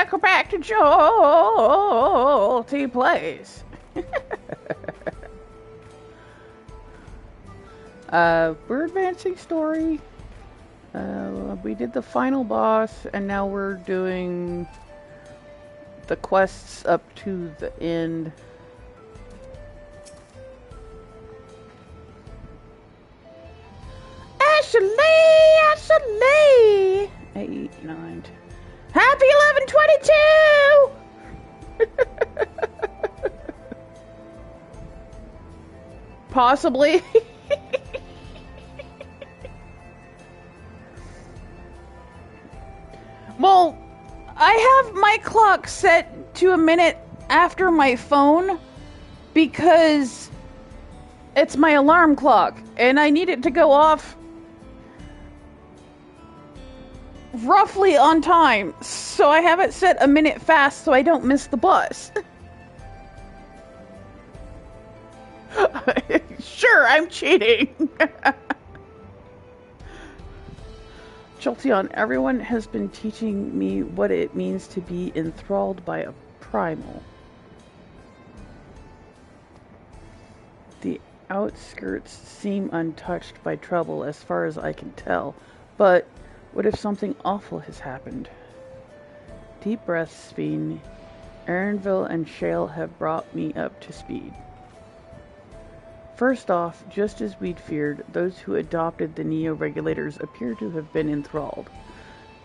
Welcome back to Jolty Plays. We're advancing story. We did the final boss, and now we're doing the quests up to the end. Ashley! 8, 9, 10. Happy 11/22! Possibly. Well, I have my clock set to a minute after my phone because it's my alarm clock and I need it to go off roughly on time, so I have it set a minute fast so I don't miss the bus. Sure, I'm cheating. Jolty, everyone has been teaching me what it means to be enthralled by a primal. The outskirts seem untouched by trouble as far as I can tell, but what if something awful has happened? Deep breaths, Fiend. Erinville and Shale have brought me up to speed. First off, just as we'd feared, those who adopted the Neo-Regulators appear to have been enthralled.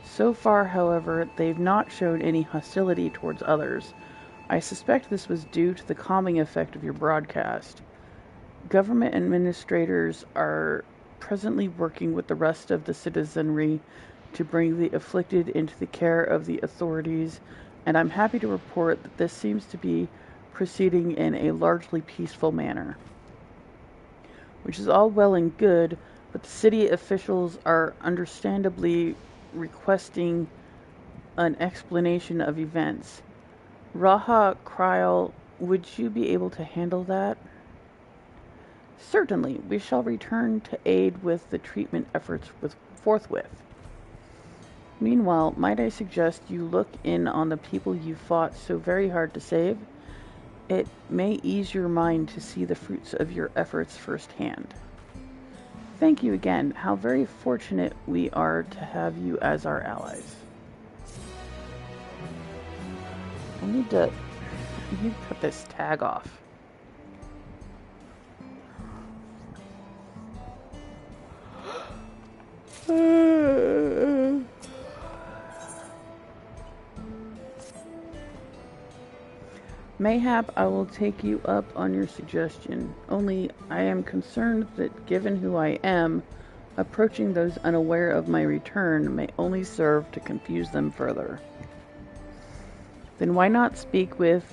So far, however, they've not shown any hostility towards others. I suspect this was due to the calming effect of your broadcast. Government administrators are presently working with the rest of the citizenry to bring the afflicted into the care of the authorities, and I'm happy to report that this seems to be proceeding in a largely peaceful manner. Which is all well and good, but the city officials are understandably requesting an explanation of events. Raha Kryal, would you be able to handle that? Certainly, we shall return to aid with the treatment efforts forthwith. Meanwhile, might I suggest you look in on the people you fought so very hard to save? It may ease your mind to see the fruits of your efforts firsthand. Thank you again. How very fortunate we are to have you as our allies. I need to cut this tag off. Mayhap I will take you up on your suggestion, only I am concerned that given who I am, approaching those unaware of my return may only serve to confuse them further. Then why not speak with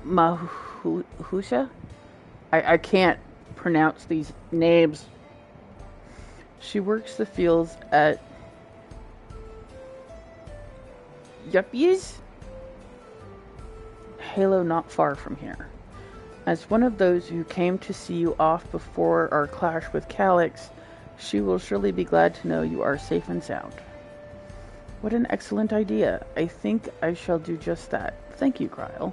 Mahusha? I can't pronounce these names. She works the fields at Yuppies? Halo not far from here. As one of those who came to see you off before our clash with Calyx, she will surely be glad to know you are safe and sound. What an excellent idea. I think I shall do just that. Thank you, Kryal.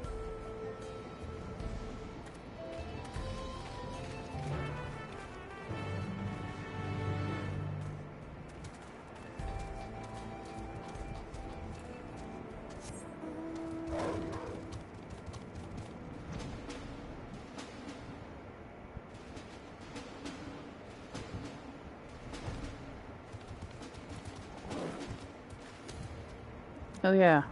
Oh yeah.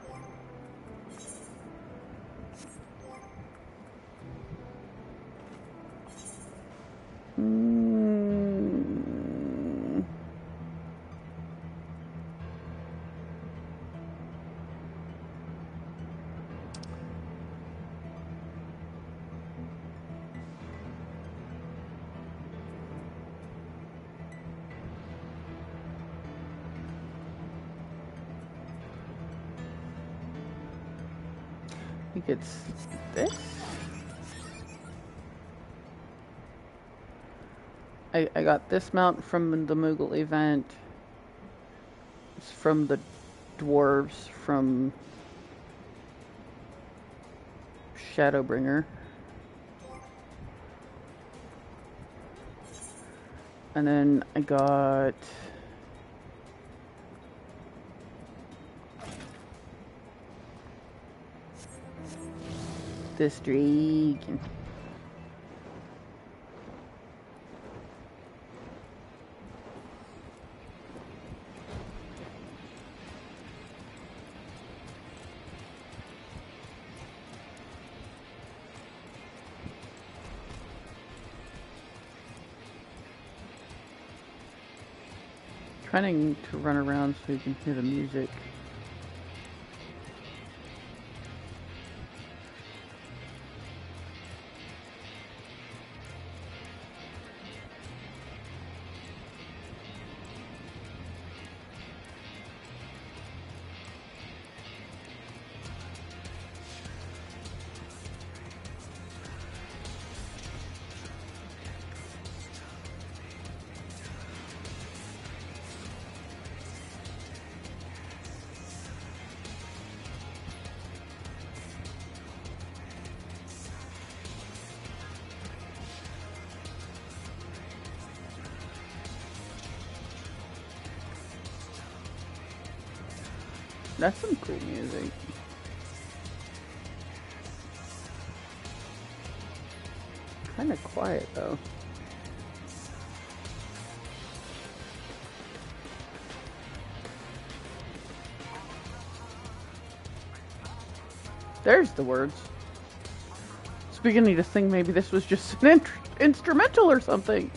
I think it's this. I got this mount from the Moogle event. It's from the dwarves from Shadowbringer. And then I got this dragon. Trying to run around so you can hear the music. That's some cool music. Kind of quiet though. There's the words. I was beginning to think maybe this was just an instrumental or something.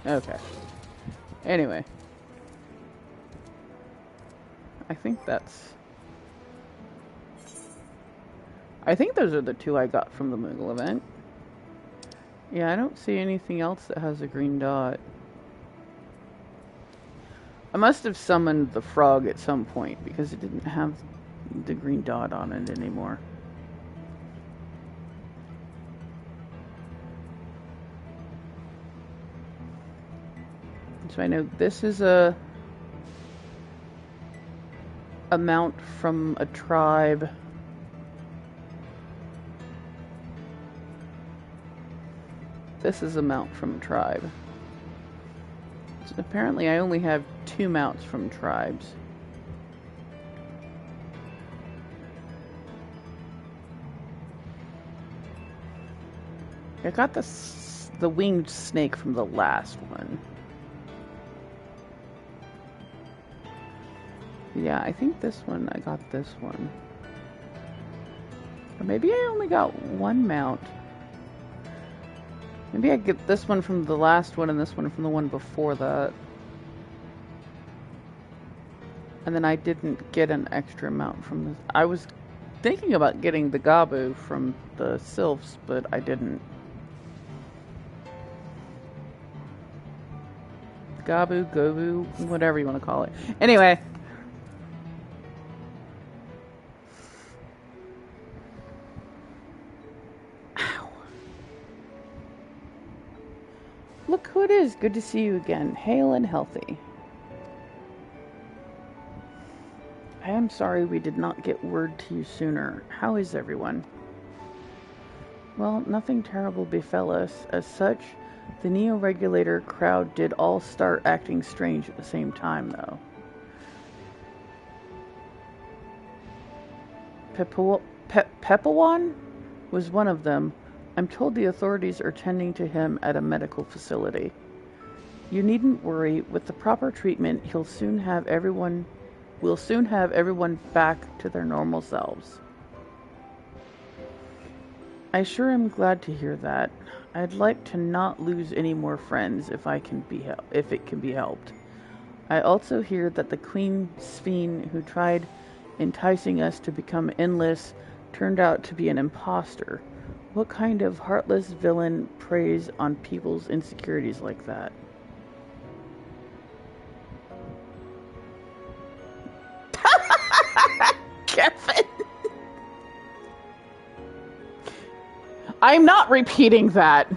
Okay. Anyway. I think those are the two I got from the Moogle event. Yeah, I don't see anything else that has a green dot. I must have summoned the frog at some point because it didn't have the green dot on it anymore. So I know this is a mount from a tribe. This is a mount from a tribe. So apparently I only have 2 mounts from tribes. I got the winged snake from the last one. Yeah, I think this one, I got this one. Or maybe I only got 1 mount. Maybe I get this one from the last one and this one from the one before that. And then I didn't get an extra mount from this. I was thinking about getting the Gabu from the Sylphs, but I didn't. Gabu, Gobu, whatever you want to call it. Anyway. Look who it is. Good to see you again. Hale and healthy. I am sorry we did not get word to you sooner. How is everyone? Well, nothing terrible befell us. As such, the Neo-Regulator crowd did all start acting strange at the same time, though. Pepawan was one of them. I'm told the authorities are tending to him at a medical facility. You needn't worry. With the proper treatment, we'll soon have everyone back to their normal selves. I sure am glad to hear that. I'd like to not lose any more friends if it can be helped. I also hear that the Queen Sphene who tried enticing us to become endless turned out to be an imposter. What kind of heartless villain preys on people's insecurities like that? Kevin! I'm not repeating that.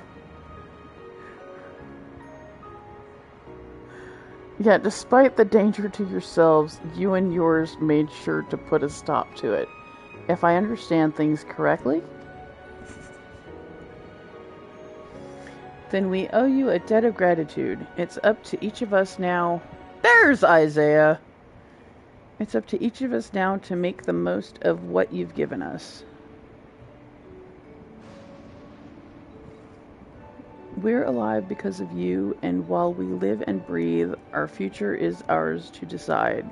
Yeah, despite the danger to yourselves, you and yours made sure to put a stop to it. If I understand things correctly? Then we owe you a debt of gratitude. It's up to each of us now. There's Isaiah! It's up to each of us now to make the most of what you've given us. We're alive because of you, and while we live and breathe, our future is ours to decide.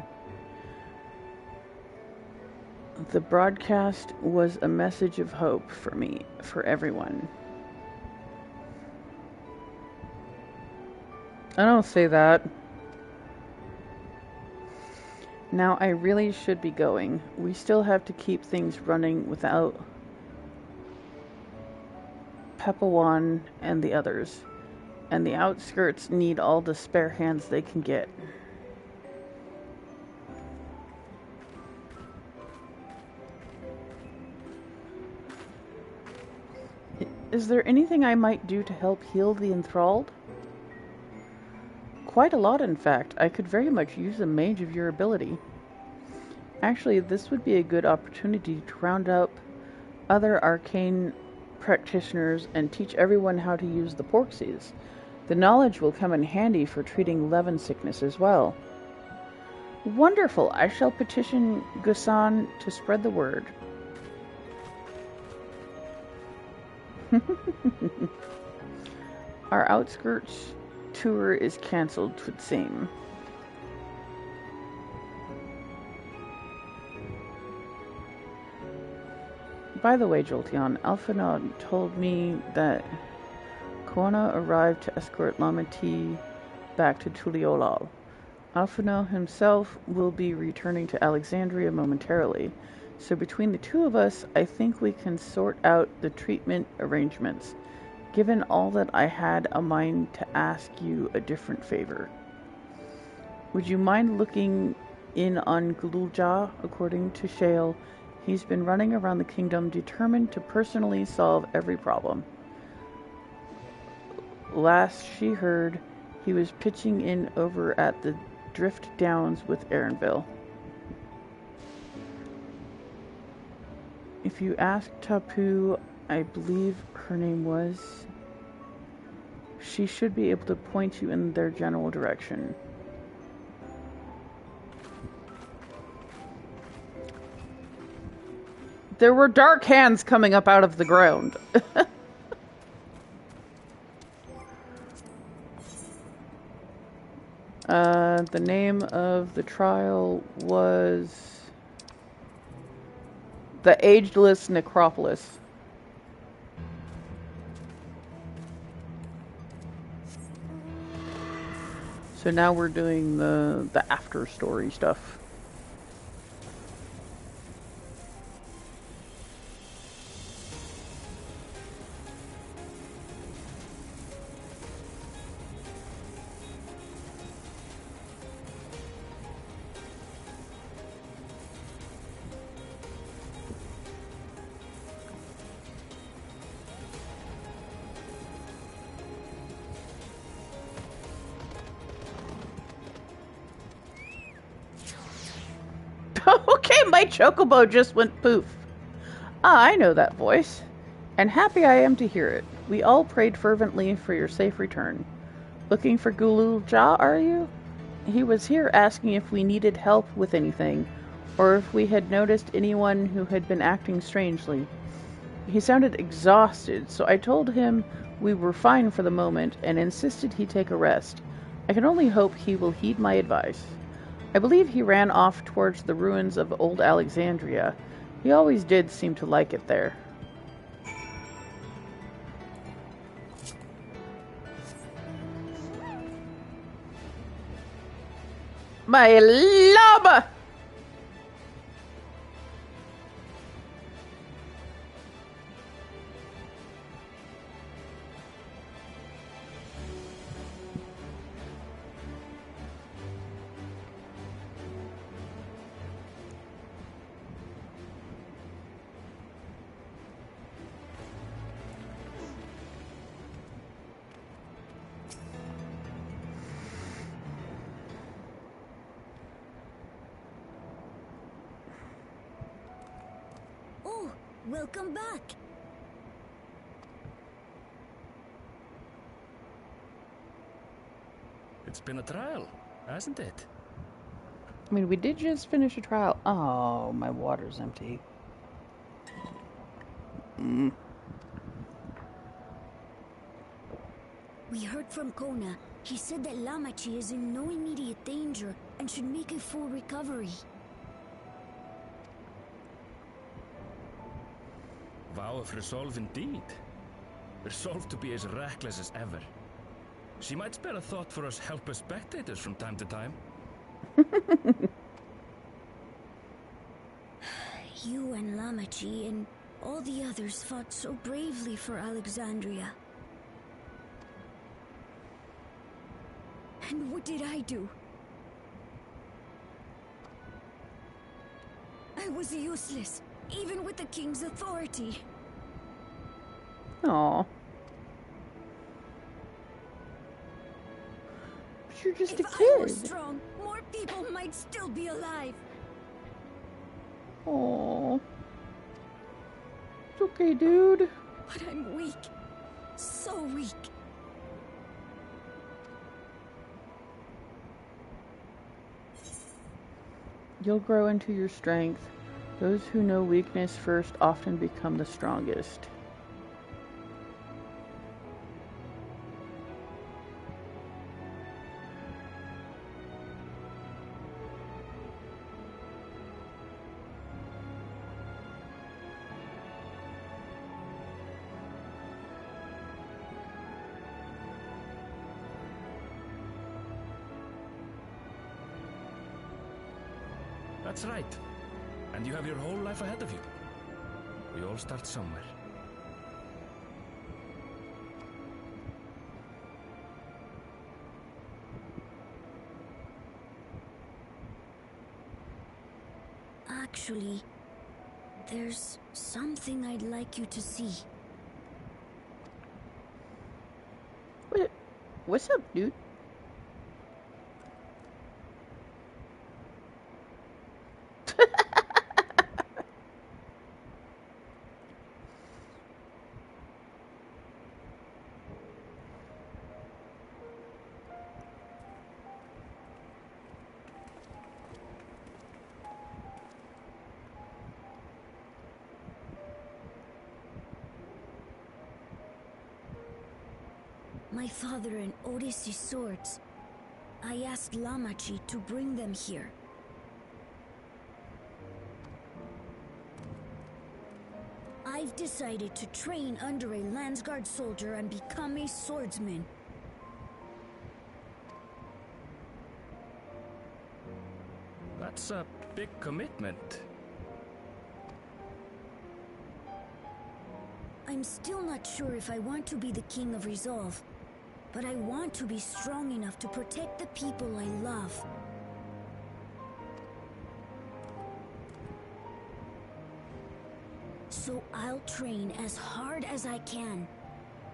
The broadcast was a message of hope for me, for everyone. I don't say that. Now I really should be going. We still have to keep things running without Pepawan and the others. And the outskirts need all the spare hands they can get. Is there anything I might do to help heal the enthralled? Quite a lot, in fact. I could very much use a mage of your ability. Actually, this would be a good opportunity to round up other arcane practitioners and teach everyone how to use the porxies. The knowledge will come in handy for treating Levin sickness as well. Wonderful! I shall petition Gusan to spread the word. Our outskirts tour is cancelled, 'twould seem. By the way, Jolteon, Alphinaud told me that Kona arrived to escort Lamati back to Tuliolal. Alphinaud himself will be returning to Alexandria momentarily, so between the two of us, I think we can sort out the treatment arrangements. Given all that, I had a mind to ask you a different favor. Would you mind looking in on Glulja? According to Shale, he's been running around the kingdom determined to personally solve every problem. Last she heard, he was pitching in over at the Drift Downs with Aaronville. If you ask Tapu, I believe her name was, she should be able to point you in their general direction. There were dark hands coming up out of the ground. The name of the trial was the Ageless Necropolis. So now we're doing the after story stuff. Okay, my chocobo just went poof. Ah, I know that voice. And happy I am to hear it. We all prayed fervently for your safe return. Looking for Gulul Ja, are you? He was here asking if we needed help with anything, or if we had noticed anyone who had been acting strangely. He sounded exhausted, so I told him we were fine for the moment and insisted he take a rest. I can only hope he will heed my advice. I believe he ran off towards the ruins of old Alexandria. He always did seem to like it there. My love! welcome back. It's been a trial, hasn't it? I mean, we did just finish a trial. Oh, my water's empty. We heard from Kona. He said that Lamachi is in no immediate danger and should make a full recovery. Vow of resolve indeed. Resolved to be as reckless as ever. She might spare a thought for us helpless spectators from time to time. You and Lamachi and all the others fought so bravely for Alexandria. And what did I do? I was useless, even with the king's authority. Aw. But you're just a If kid. I were strong, more people might still be alive. Aw. It's okay, dude. But I'm weak. So weak. You'll grow into your strength. Those who know weakness first often become the strongest. That's right. And you have your whole life ahead of you. We all start somewhere. Actually, there's something I'd like you to see. What's up, dude? My father and Odyssey's swords. I asked Lamachi to bring them here. I've decided to train under a Landsguard soldier and become a swordsman. That's a big commitment. I'm still not sure if I want to be the King of Resolve, but I want to be strong enough to protect the people I love. So I'll train as hard as I can,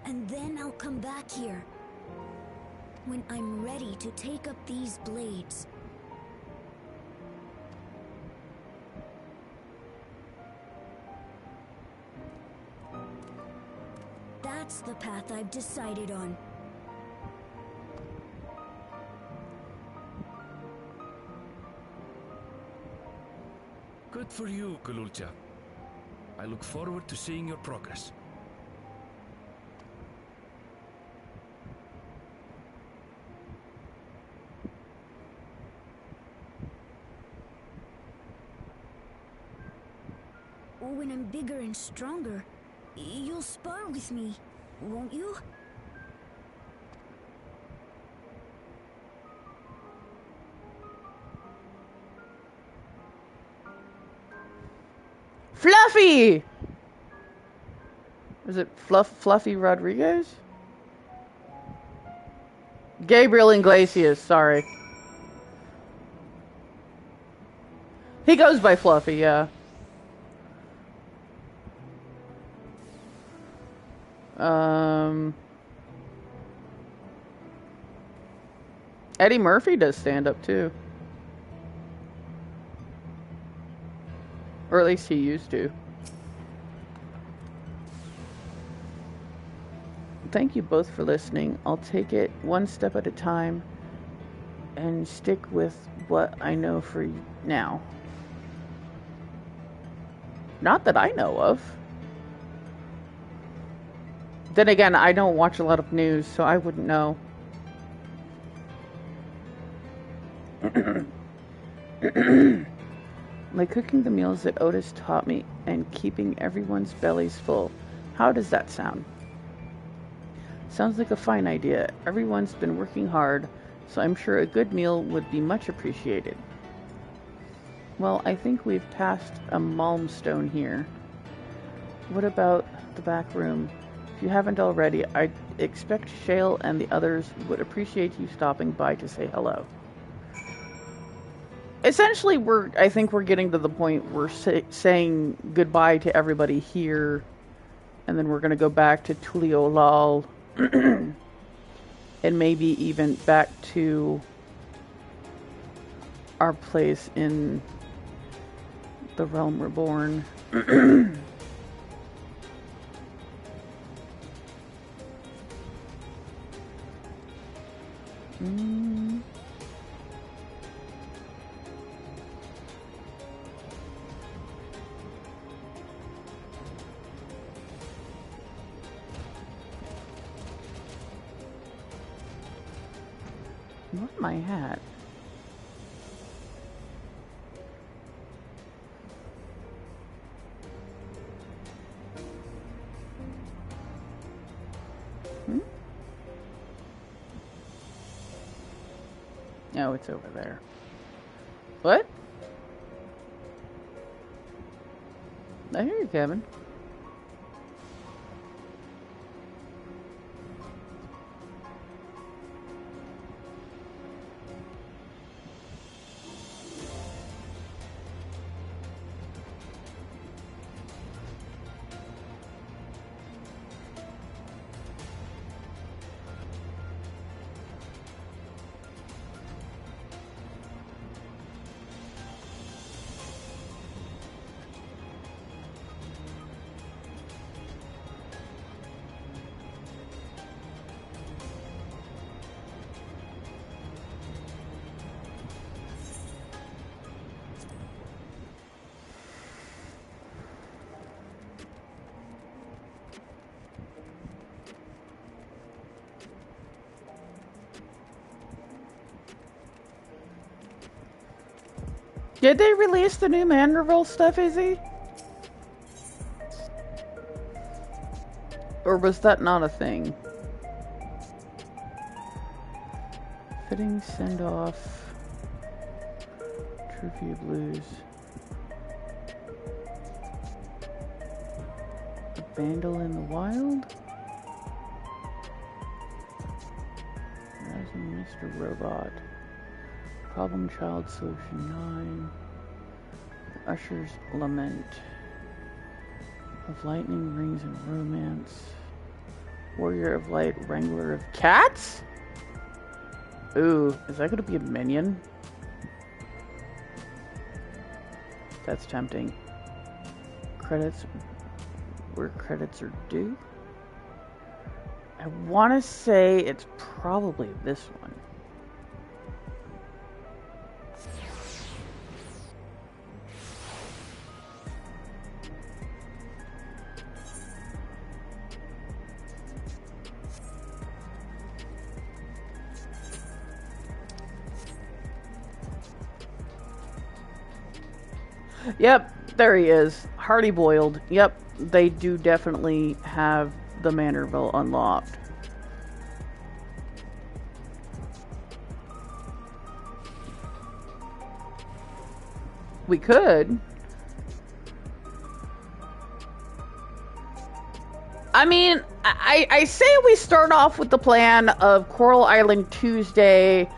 and then I'll come back here when I'm ready to take up these blades. That's the path I've decided on. Good for you, Kululcha. I look forward to seeing your progress. When I'm bigger and stronger, you'll spar with me, won't you? Fluffy! Is it Fluffy Rodriguez? Gabriel Iglesias, sorry. He goes by Fluffy, yeah. Eddie Murphy does stand up too. Or at least he used to. thank you both for listening. I'll take it one step at a time and stick with what I know for now. Not that I know of. Then again, I don't watch a lot of news, so I wouldn't know. Like cooking the meals that Otis taught me and keeping everyone's bellies full. How does that sound? Sounds like a fine idea. Everyone's been working hard, so I'm sure a good meal would be much appreciated. Well, I think we've passed a milestone here. What about the back room? If you haven't already, I expect Shale and the others would appreciate you stopping by to say hello. Essentially, I think we're getting to the point we're saying goodbye to everybody here, and then we're going to go back to Tuliolal, and maybe even back to our place in the Relm Reborn. Where's my hat? No, it's over there. What? I hear you, Kevin. Did they release the new Manderville stuff, Izzy? Or was that not a thing? Fitting send-off. Trivia Blues. A Vandal in the Wild? Rising Mr. Robot. Problem Child Solution 9. Usher's Lament. Of Lightning, Rings, and Romance. Warrior of Light, Wrangler of Cats? Ooh, is that gonna be a minion? That's tempting. Credits, where credits are due? I want to say it's probably this one. Yep, there he is. Hardy Boiled. Yep, they do definitely have the Manorville unlocked. We could. I mean, I say we start off with the plan of Coral Island Tuesday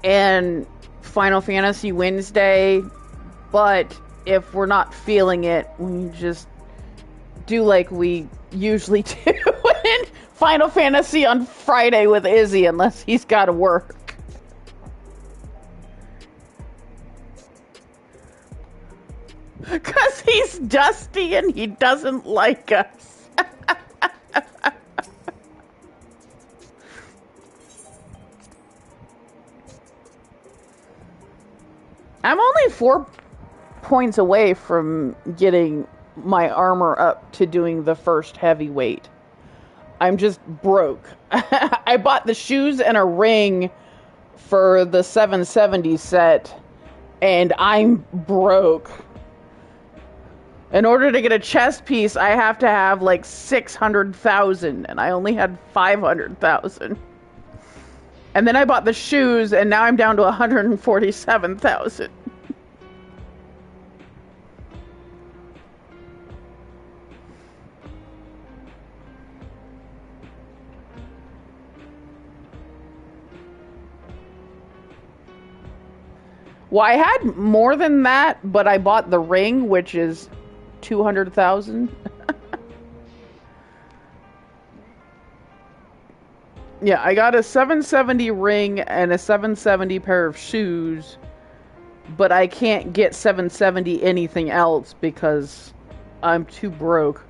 and Final Fantasy Wednesday, but if we're not feeling it, we just do like we usually do in Final Fantasy on Friday with Izzy, unless he's got to work. Because he's dusty and he doesn't like us. I'm only 4 points away from getting my armor up to doing the first heavyweight. I'm just broke. I bought the shoes and a ring for the 770 set, and I'm broke. In order to get a chest piece, I have to have like 600,000, and I only had 500,000. And then I bought the shoes, and now I'm down to 147,000. Well, I had more than that, but I bought the ring, which is 200,000. Yeah, I got a 770 ring and a 770 pair of shoes, but I can't get 770 anything else because I'm too broke.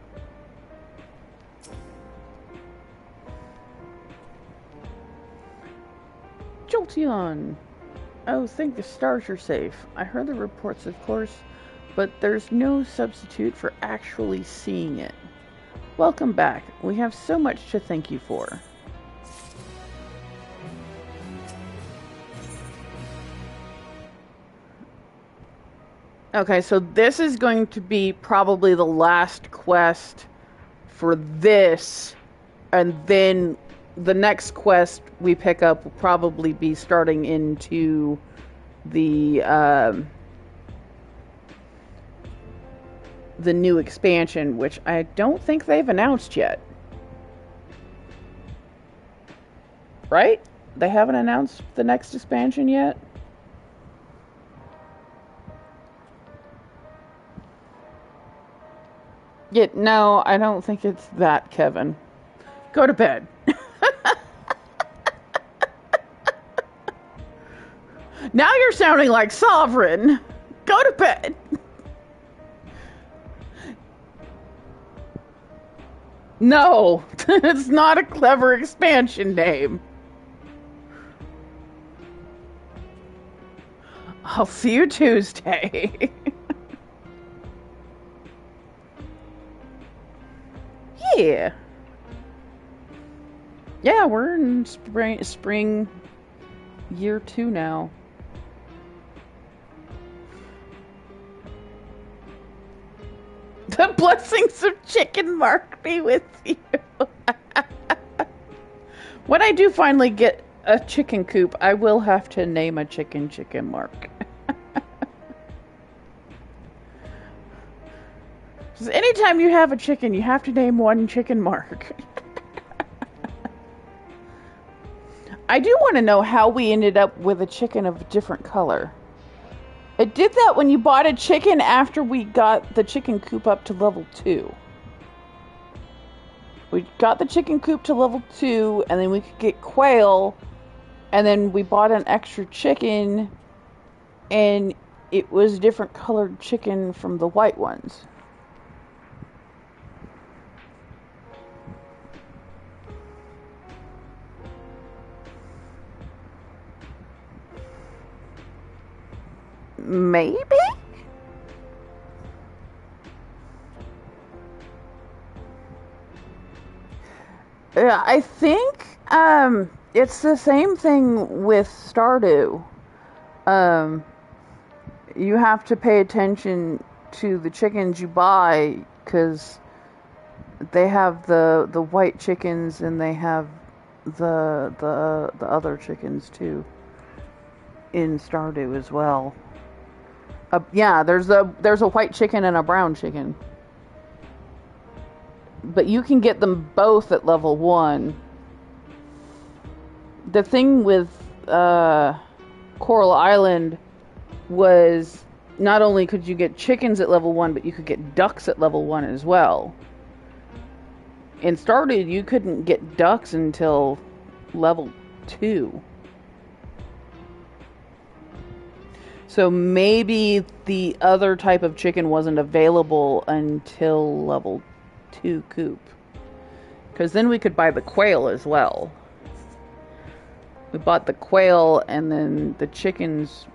Jolty. Oh, thank the stars you're safe. I heard the reports, of course, but there's no substitute for actually seeing it. Welcome back. We have so much to thank you for. Okay, so this is going to be probably the last quest for this, and then the next quest we pick up will probably be starting into the new expansion, which I don't think they've announced yet. Right? They haven't announced the next expansion yet? Yeah, no, I don't think it's that, Kevin. Go to bed. Now you're sounding like Sovereign. Go to bed. No, it's not a clever expansion name. I'll see you Tuesday. Yeah. Yeah, we're in spring year 2 now. The blessings of Chicken Mark be with you. When I do finally get a chicken coop, I will have to name a chicken Mark. Because anytime you have a chicken, you have to name one Chicken Mark. I do want to know how we ended up with a chicken of a different color. It did that when you bought a chicken after we got the chicken coop up to level 2. We got the chicken coop to level 2, and then we could get quail, and then we bought an extra chicken, and it was a different colored chicken from the white ones. Maybe? Yeah, I think it's the same thing with Stardew. You have to pay attention to the chickens you buy because they have the white chickens and they have the other chickens too in Stardew as well. Yeah, there's a white chicken and a brown chicken. But you can get them both at level 1. The thing with Coral Island was not only could you get chickens at level 1, but you could get ducks at level 1 as well. In Stardew, you couldn't get ducks until level 2. So maybe the other type of chicken wasn't available until level 2 coop. Because then we could buy the quail as well. We bought the quail and then the chickens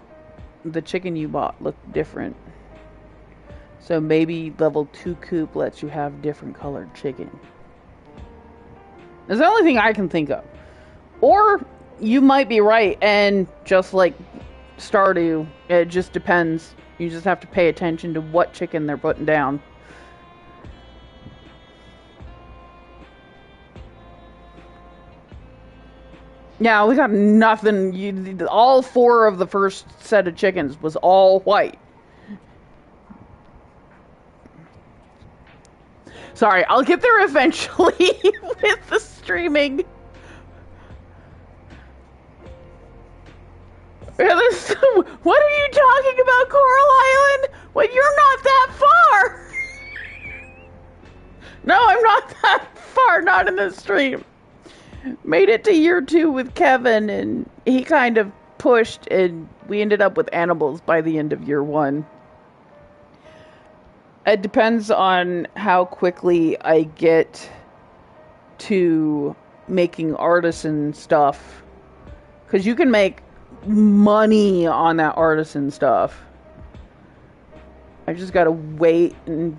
the chicken you bought looked different. So maybe level 2 coop lets you have different colored chicken. It's the only thing I can think of. Or you might be right, and just like Stardew, it just depends. You just have to pay attention to what chicken they're putting down. Yeah, we got nothing. All 4 of the first set of chickens was all white. Sorry, I'll get there eventually with the streaming. What are you talking about, Coral Island? Well, you're not that far. No, I'm not that far, not in the stream. Made it to year 2 with Kevin, and he kind of pushed, and we ended up with animals by the end of year 1. It depends on how quickly I get to making artisan stuff. Because you can make money on that artisan stuff. I just gotta wait, and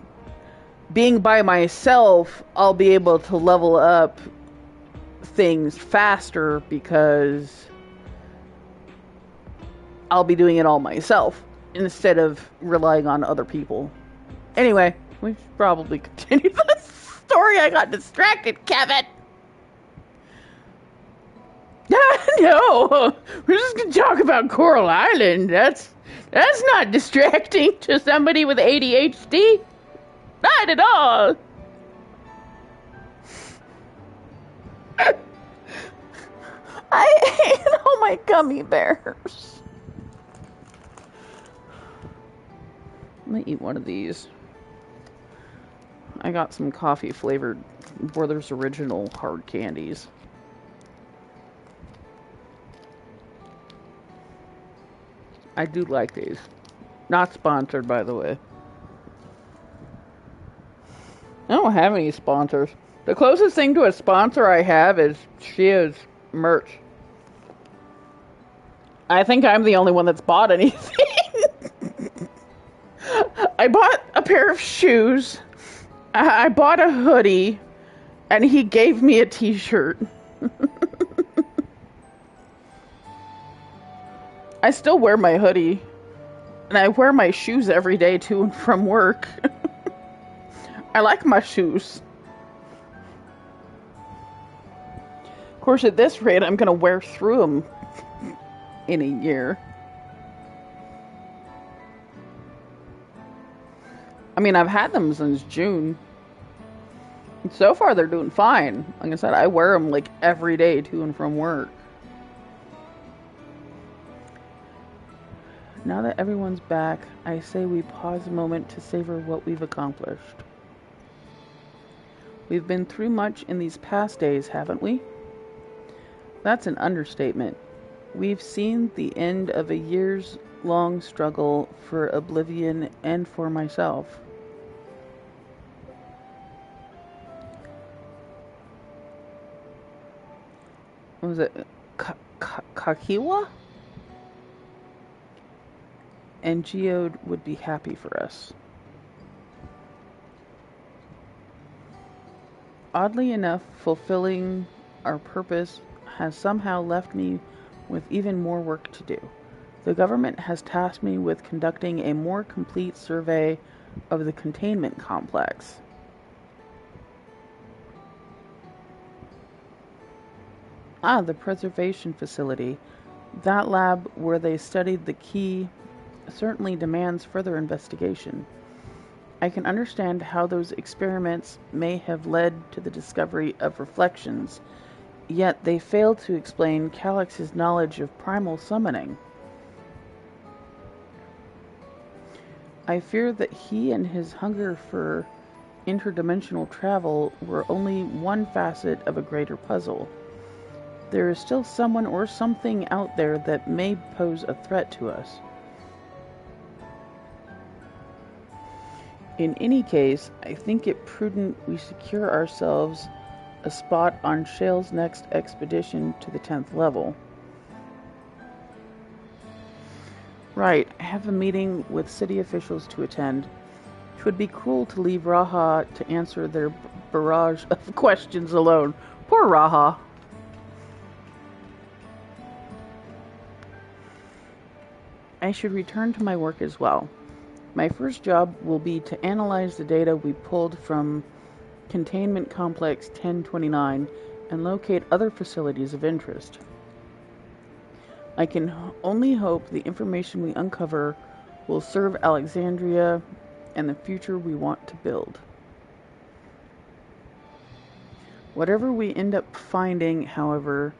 being by myself, I'll be able to level up things faster because I'll be doing it all myself instead of relying on other people. Anyway, we should probably continue the story. I got distracted, Kevin. No, we're just gonna talk about Coral Island. That's not distracting to somebody with ADHD. Not at all. I ate all my gummy bears. I'm gonna eat one of these. I got some coffee flavored Werther's Original hard candies. I do like these. Not sponsored, by the way. I don't have any sponsors. The closest thing to a sponsor I have is Shia's merch. I think I'm the only one that's bought anything. I bought a pair of shoes. I bought a hoodie. And he gave me a t-shirt. I still wear my hoodie. And I wear my shoes every day to and from work. I like my shoes. Of course, at this rate, I'm going to wear through them in a year. I mean, I've had them since June. And so far, they're doing fine. Like I said, I wear them like every day to and from work. Now that everyone's back, I say we pause a moment to savor what we've accomplished. We've been through much in these past days, haven't we? That's an understatement. We've seen the end of a years-long struggle for oblivion and for myself. What was it? Kakiwa? And Geode would be happy for us. Oddly enough, fulfilling our purpose has somehow left me with even more work to do. The government has tasked me with conducting a more complete survey of the containment complex. The preservation facility. That lab where they studied the key certainly demands further investigation. I can understand how those experiments may have led to the discovery of reflections, yet they fail to explain Calyx's knowledge of primal summoning. I fear that he and his hunger for interdimensional travel were only one facet of a greater puzzle. There is still someone or something out there that may pose a threat to us. In any case, I think it prudent we secure ourselves a spot on Shale's next expedition to the 10th level. Right, I have a meeting with city officials to attend. It would be cruel to leave Raha to answer their barrage of questions alone. Poor Raha. I should return to my work as well. My first job will be to analyze the data we pulled from Containment Complex 1029 and locate other facilities of interest. I can only hope the information we uncover will serve Alexandria and the future we want to build. Whatever we end up finding, however,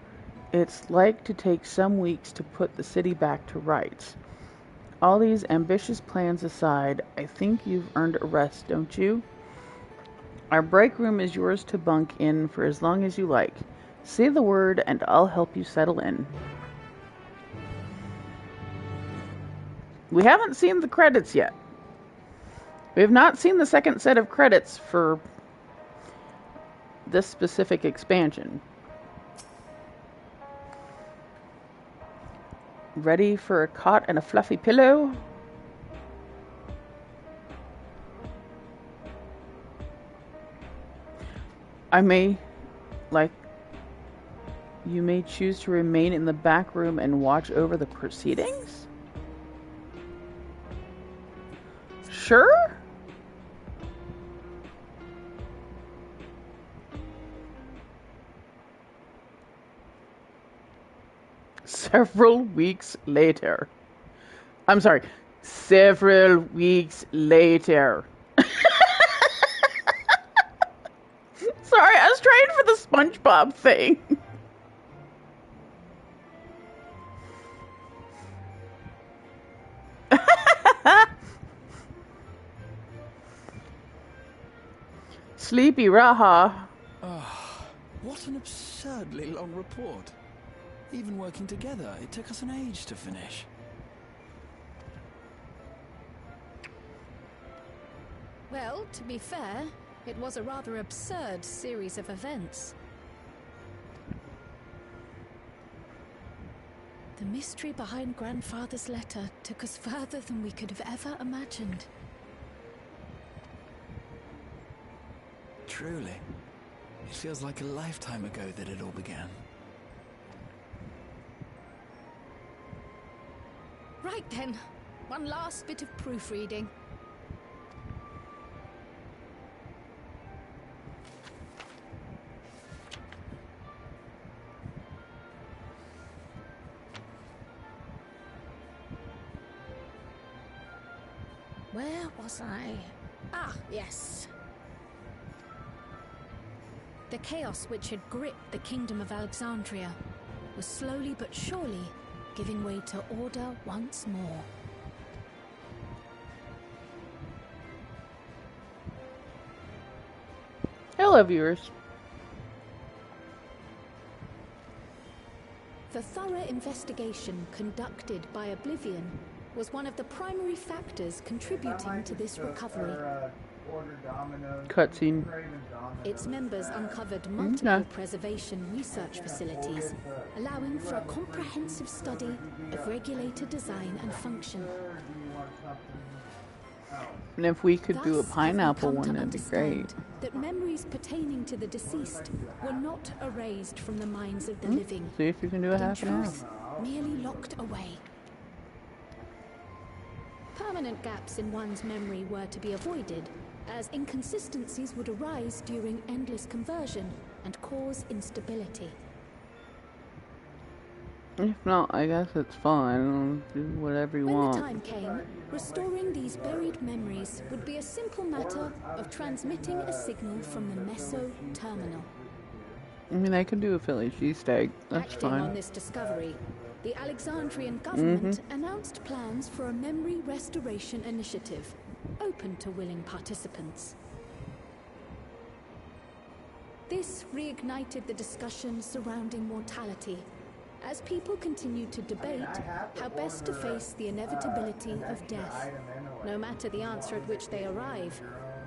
it's like to take some weeks to put the city back to rights. All these ambitious plans aside, I think you've earned a rest, don't you? Our break room is yours to bunk in for as long as you like. Say the word and I'll help you settle in. We haven't seen the credits yet. We have not seen the second set of credits for this specific expansion. Ready for a cot and a fluffy pillow? You may choose to remain in the back room and watch over the proceedings? Sure? Several weeks later. I'm sorry. Several weeks later. Sorry, I was trying for the SpongeBob thing. Sleepy Raha. Oh, what an absurdly long report. Even working together, it took us an age to finish. Well, to be fair, it was a rather absurd series of events. The mystery behind Grandfather's letter took us further than we could have ever imagined. Truly. It feels like a lifetime ago that it all began. Right then, one last bit of proofreading. Where was I? Ah, yes. The chaos which had gripped the kingdom of Alexandria was slowly but surely giving way to order once more. Hello, viewers. The thorough investigation conducted by Oblivion was one of the primary factors contributing to this recovery. Cutscene. Its members uncovered multiple preservation research facilities, allowing for a comprehensive study of regulator design and function. And if we could do a Thus, pineapple have we come one, to that'd be great. understand that memories pertaining to the deceased were not erased from the minds of the living, See if you can do a but in half and truth, half. merely locked away. Permanent gaps in one's memory were to be avoided, as inconsistencies would arise during endless conversion and cause instability. If not, I guess it's fine. Do whatever you When want. the time came, restoring these buried memories would be a simple matter of transmitting a signal from the Meso terminal. I mean, I could do a Philly cheesesteak. That's Acting on fine. this discovery, the Alexandrian government announced plans for a memory restoration initiative, open to willing participants. This reignited the discussion surrounding mortality, as people continued to debate how best to face the inevitability of death. No matter the answer at which they arrive,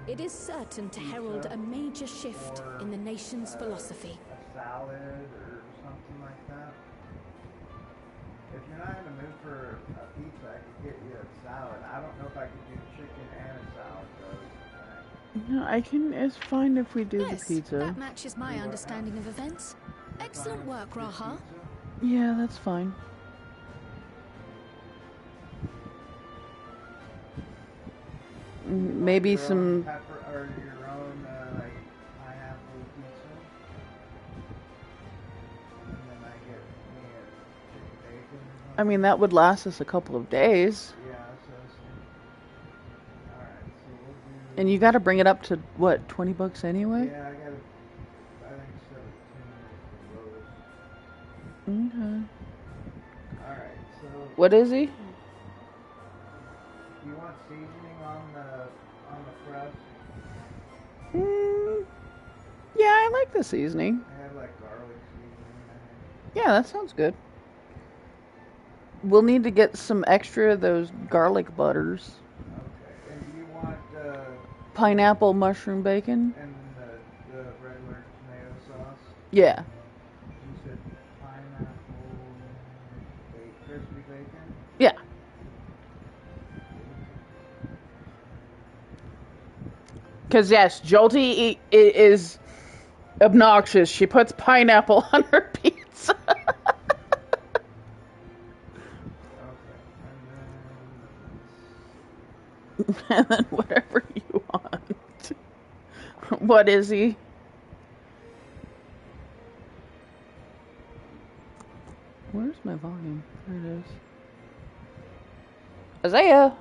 it is certain to herald a major shift in the nation's philosophy. Salad or something like that. If you're not in the mood for a pizza, I could salad. I don't know if I could do chicken and a salad though. No, I can. It's fine if we do Yes, the pizza. that matches my understanding of events. Excellent work, Raha. Yeah, that's fine. Maybe Your some. own pepper or your own like pineapple pizza. And then I get me a chicken bacon. Or I something. mean, that would last us a couple of days. Yeah, so alright, so we'll do. And you got to bring it up to what, $20 anyway? Yeah, I think 17 is the lowest. Okay. Alright, so What is he? you want seasoning on the crust? Yeah, I like the seasoning. I have like garlic seasoning, I think. Yeah, that sounds good. We'll need to get some extra of those garlic butters. Okay, and do you want Pineapple mushroom bacon? and the regular tomato sauce? Yeah. You said pineapple, crispy bacon? Yeah. Because, yes, Jolty is obnoxious. She puts pineapple on her pizza. Okay, And then whatever you want. What is he? Where's my volume? There it is. Isaiah!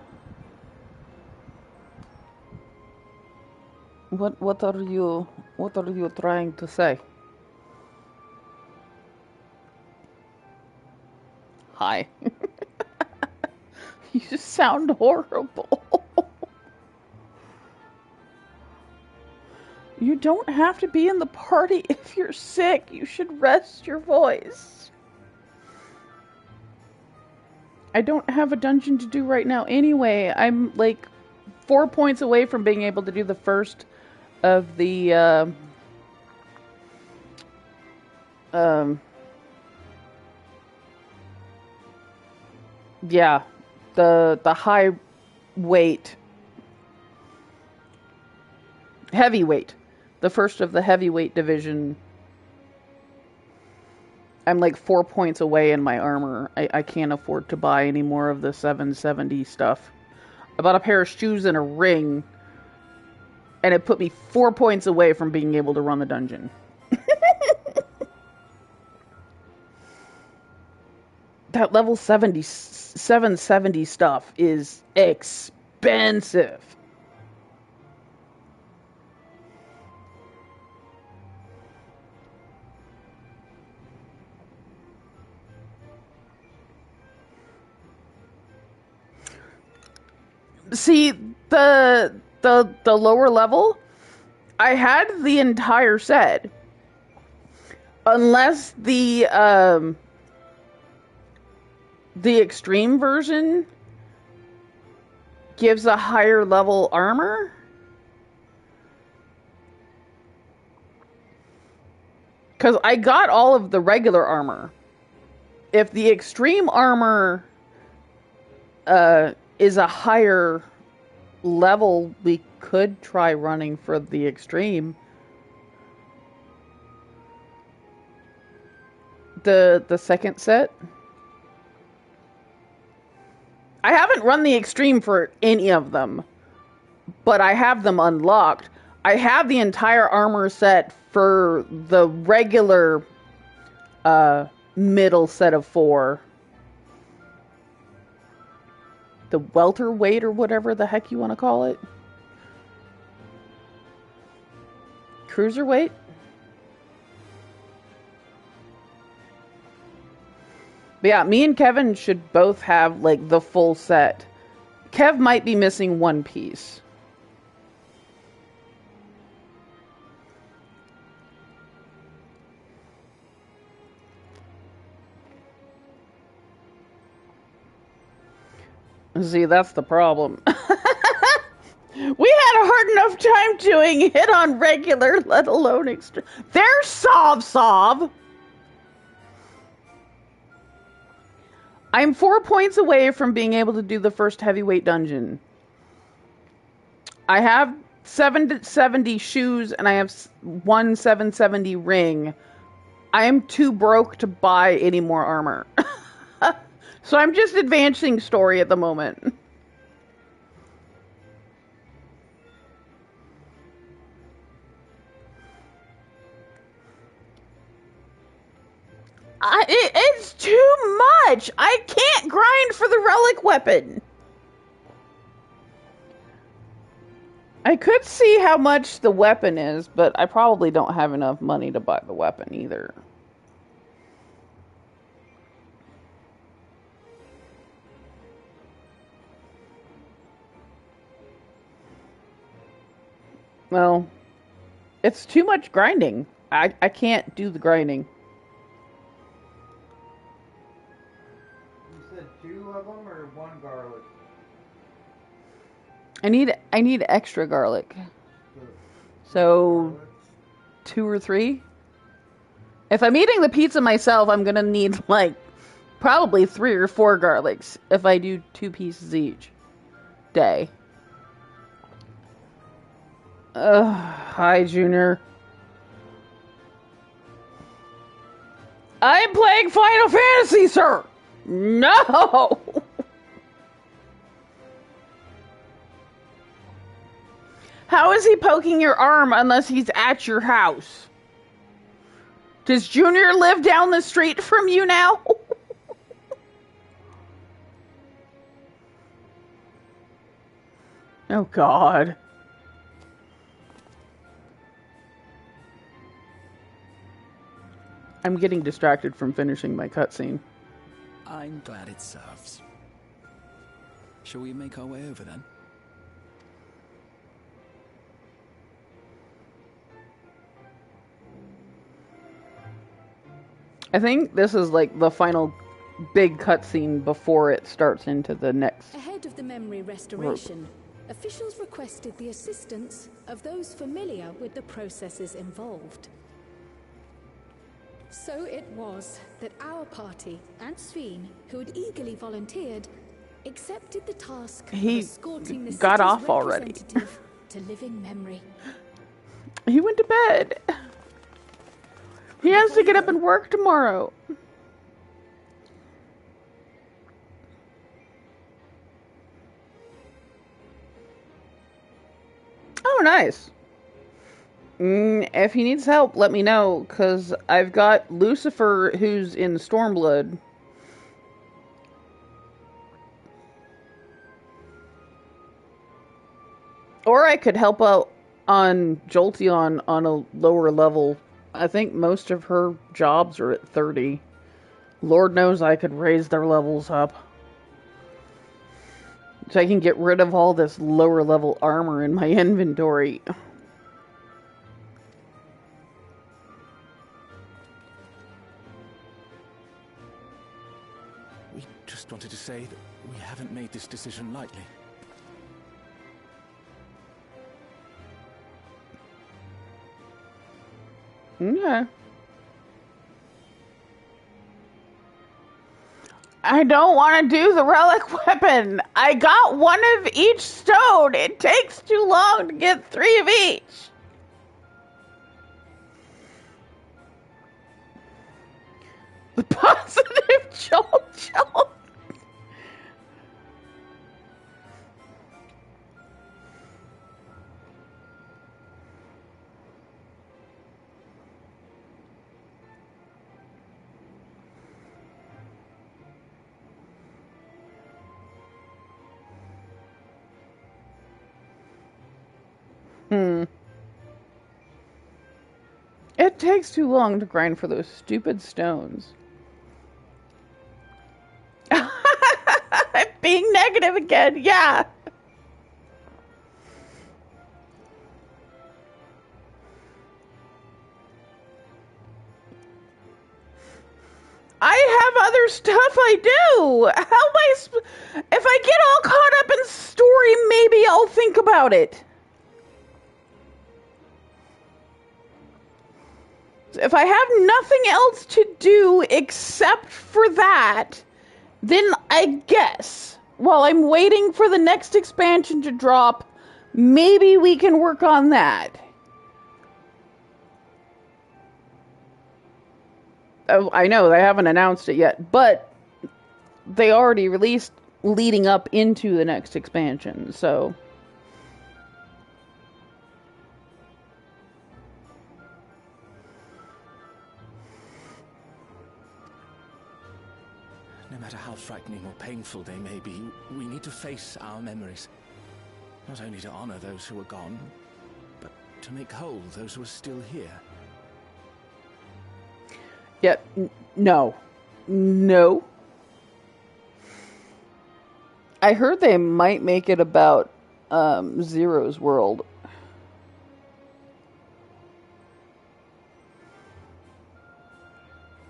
What are you trying to say? Hi. You sound horrible. You don't have to be in the party if you're sick. You should rest your voice. I don't have a dungeon to do right now anyway. I'm like 4 points away from being able to do the first of the yeah, the high weight heavyweight. The first of the heavyweight division. I'm like 4 points away in my armor. I can't afford to buy any more of the 770 stuff. I bought a pair of shoes and a ring, and it put me 4 points away from being able to run the dungeon. That level 770 stuff is expensive. See, the lower level, I had the entire set. Unless the extreme version gives a higher level armor. Because I got all of the regular armor. If the extreme armor is a higher level, we could try running for the extreme. The second set. I haven't run the extreme for any of them, but I have them unlocked. I have the entire armor set for the regular middle set of 4. The welterweight or whatever the heck you want to call it. Cruiserweight? But yeah, me and Kevin should both have, like, the full set. Kev might be missing one piece. See, that's the problem. We had a hard enough time doing it on regular, let alone extreme. There's Sov! I'm 4 points away from being able to do the first heavyweight dungeon. I have 770 shoes and I have 770 ring. I am too broke to buy any more armor. So I'm just advancing story at the moment. It's too much! I can't grind for the relic weapon! I could see how much the weapon is, but I probably don't have enough money to buy the weapon either. Well, it's too much grinding. I can't do the grinding. You said 2 of them or 1 garlic? I need extra garlic. So 2 or 3? If I'm eating the pizza myself, I'm gonna need like probably 3 or 4 garlics if I do 2 pieces each day. Hi, Junior. I'm playing Final Fantasy, sir! No! How is he poking your arm unless he's at your house? Does Junior live down the street from you now? Oh, God. I'm getting distracted from finishing my cutscene. I'm glad it serves. Shall we make our way over then? I think this is like the final big cutscene before it starts into the next. Ahead of the memory restoration, officials requested the assistance of those familiar with the processes involved. So it was that our party and Sveen, who had eagerly volunteered, accepted the task of escorting the got city's off already. representative to living memory. He went to bed. He has to get up and work tomorrow. Oh, nice. If he needs help, let me know, because I've got Lucifer, who's in Stormblood. Or I could help out on Jolty on a lower level. I think most of her jobs are at 30. Lord knows I could raise their levels up. So I can get rid of all this lower level armor in my inventory. We just wanted to say that we haven't made this decision lightly. Okay. I don't want to do the relic weapon. I got 1 of each stone. It takes too long to get 3 of each. The positive jolt. It takes too long to grind for those stupid stones. Being negative again, yeah. I have other stuff I do. How am I? If I get all caught up in story, maybe I'll think about it. If I have nothing else to do except for that, Then I guess, while I'm waiting for the next expansion to drop, maybe we can work on that. Oh, I know, they haven't announced it yet, but they already released leading up into the next expansion, so... No matter how frightening or painful they may be, we need to face our memories. Not only to honor those who are gone, but to make whole those who are still here. Yep, no. No. I heard they might make it about Zero's world.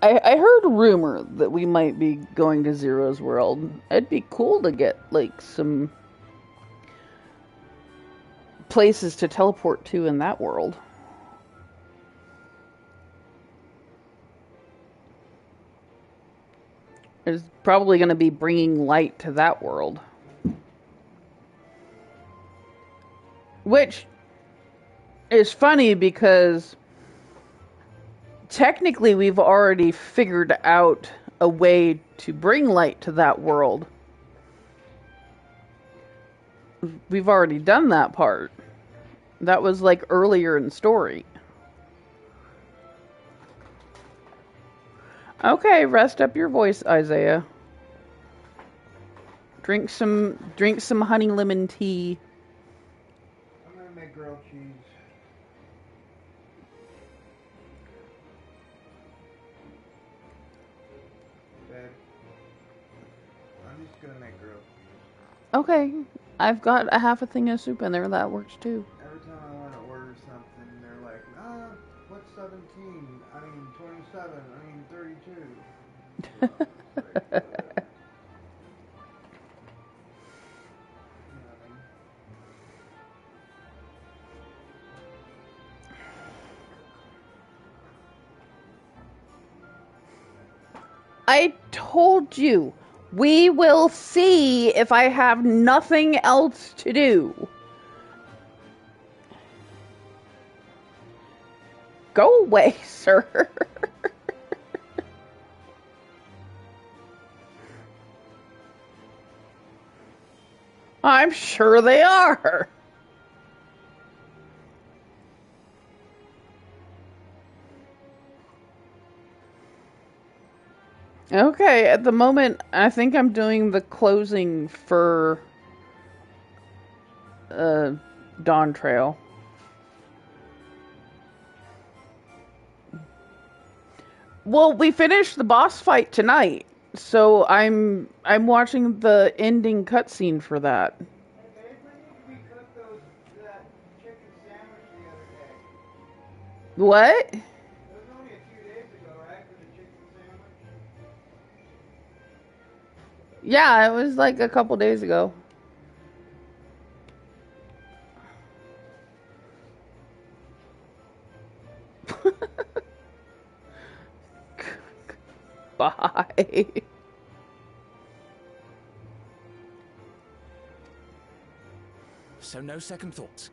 I heard a rumor that we might be going to Zero's world. It'd be cool to get, like, some places to teleport to in that world. It's probably going to be bringing light to that world. Which is funny because technically we've already figured out a way to bring light to that world. We've already done that part. That was like earlier in the story. Okay, rest up your voice, Isaiah. Drink some honey lemon tea. I'm gonna make grilled cheese. Babe, I'm just gonna make grilled cheese. Okay, I've got a half a thing of soup in there. That works too. Every time I want to order something, they're like, what's 17? I mean, 27. I mean, 32. I told you, we will see if I have nothing else to do. Go away, sir. I'm sure they are. Okay, at the moment, I think I'm doing the closing for Dawn Trail. Well, we finished the boss fight tonight, so I'm watching the ending cutscene for that. Hey, babe, when did we cook that chicken sandwich the other day? What? It was only a few days ago, right, for the chicken sandwich? Yeah, it was like a couple days ago. Bye. So no second thoughts.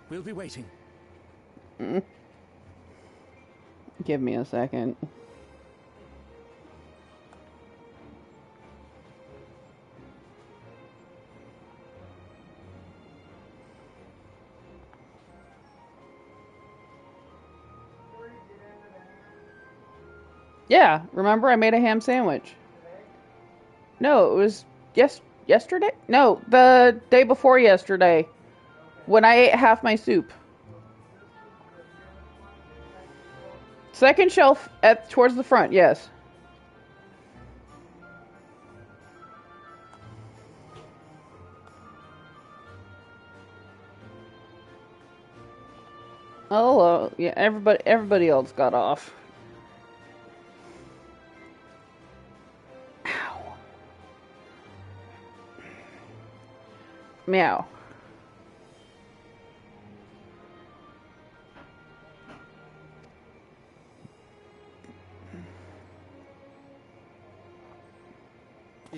We'll be waiting. Give me a second. Yeah, remember I made a ham sandwich. No, it was yesterday? No, the day before yesterday. When I ate half my soup. Second shelf towards the front, yes. Oh, yeah, everybody else got off. Ow. Meow.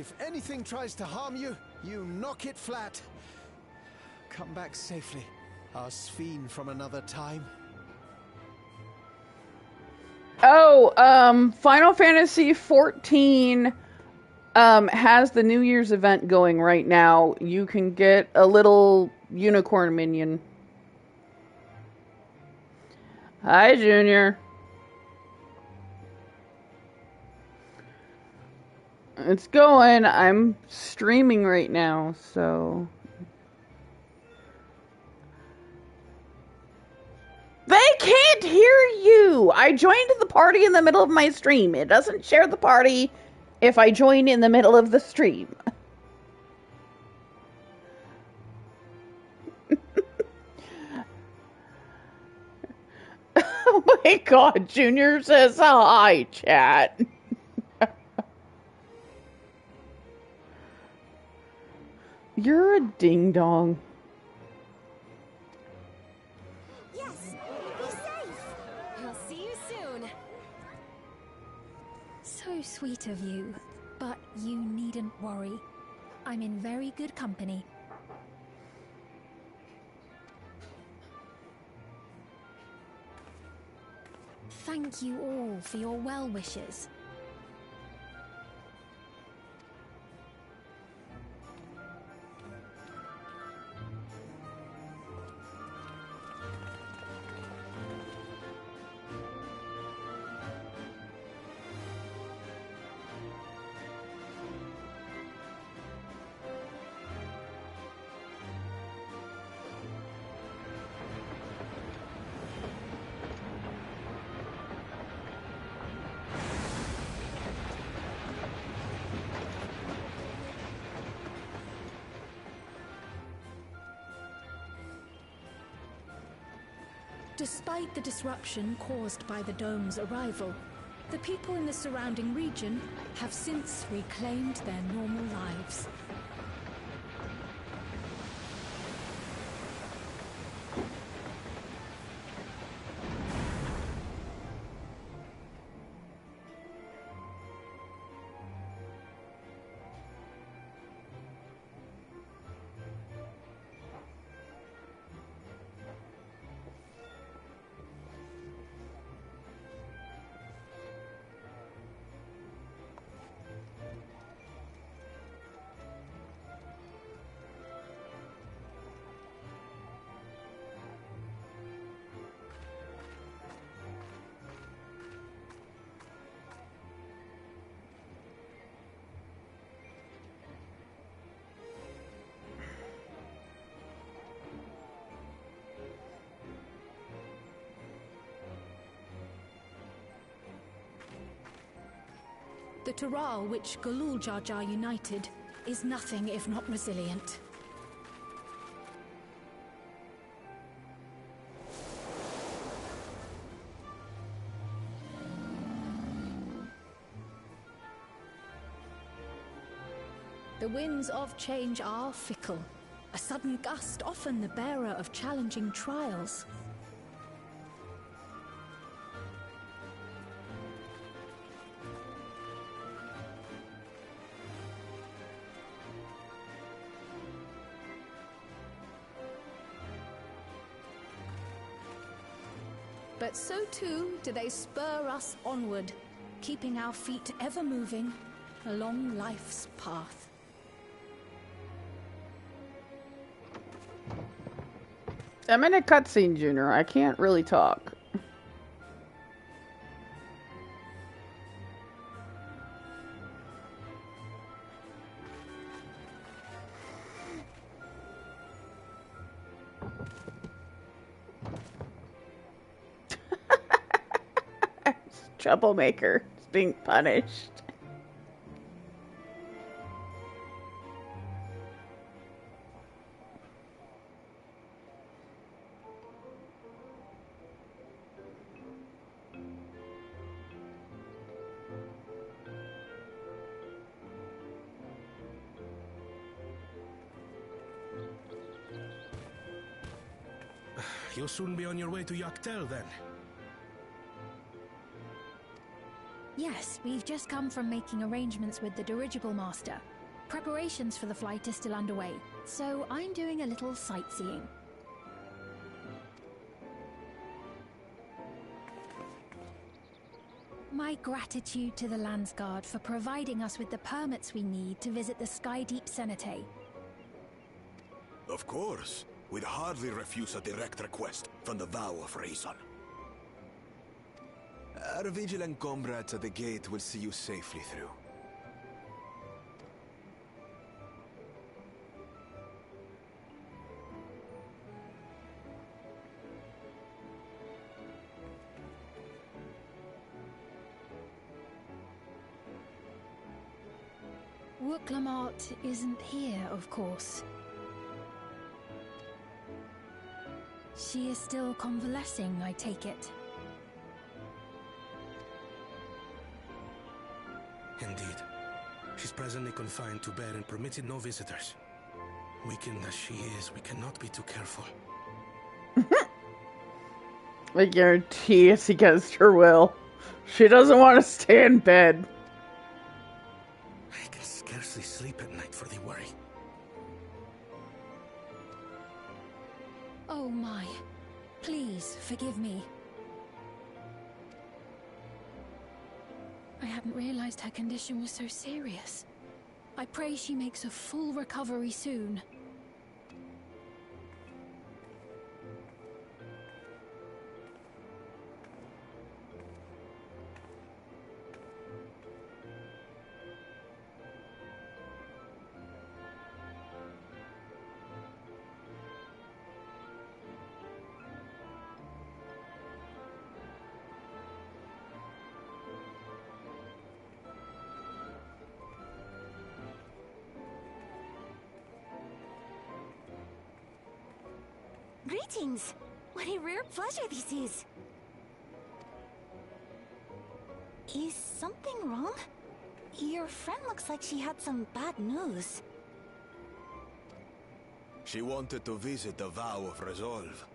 If anything tries to harm you, you knock it flat. Come back safely, our Sphene from another time. Oh, Final Fantasy 14 has the New Year's event going right now. You can get a little unicorn minion. Hi, Junior. It's going. I'm streaming right now, so... They can't hear you! I joined the party in the middle of my stream. It doesn't share the party if I join in the middle of the stream. Oh my god, Junior says hi, chat. You're a ding-dong. Yes! Be safe! I'll see you soon! So sweet of you, but you needn't worry. I'm in very good company. Thank you all for your well wishes. Despite the disruption caused by the dome's arrival, the people in the surrounding region have since reclaimed their normal lives. The Tural which Galul Jar Jar united is nothing if not resilient. The winds of change are fickle. A sudden gust often the bearer of challenging trials. But so too do they spur us onward, keeping our feet ever moving along life's path. I'm in a cutscene, Junior. I can't really talk. Troublemaker is being punished. You'll soon be on your way to Yaktel, then? Yes, we've just come from making arrangements with the dirigible master. Preparations for the flight are still underway, so I'm doing a little sightseeing. My gratitude to the Landsguard for providing us with the permits we need to visit the Skydeep Cenote. Of course. We'd hardly refuse a direct request from the Vow of Reason. Our vigilant comrades at the gate will see you safely through. Wooklamart isn't here, of course. She is still convalescing, I take it. Indeed. She's presently confined to bed and permitted no visitors. Weakened as she is, we cannot be too careful. I guarantee it's against her will. She doesn't want to stay in bed. I can scarcely sleep at night for the worry. Oh my. Please, forgive me. I hadn't realized her condition was so serious. I pray she makes a full recovery soon. Greetings! What a rare pleasure this is! Is something wrong? Your friend looks like she had some bad news. She wanted to visit the Vow of Resolve.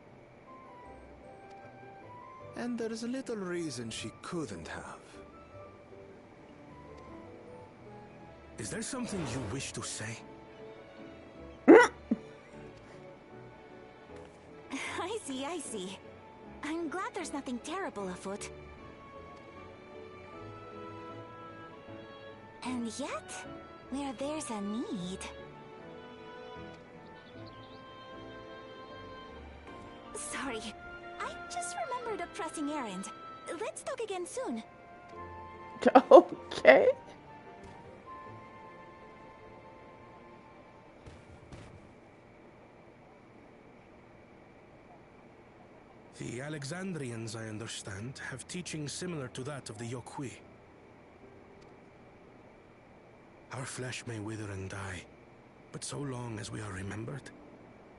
And there's little reason she couldn't have. Is there something you wish to say? I see. I'm glad there's nothing terrible afoot. And yet, where there's a need... Sorry, I just remembered a pressing errand. Let's talk again soon. Okay. The Alexandrians, I understand, have teachings similar to that of the Yokui. Our flesh may wither and die, but so long as we are remembered,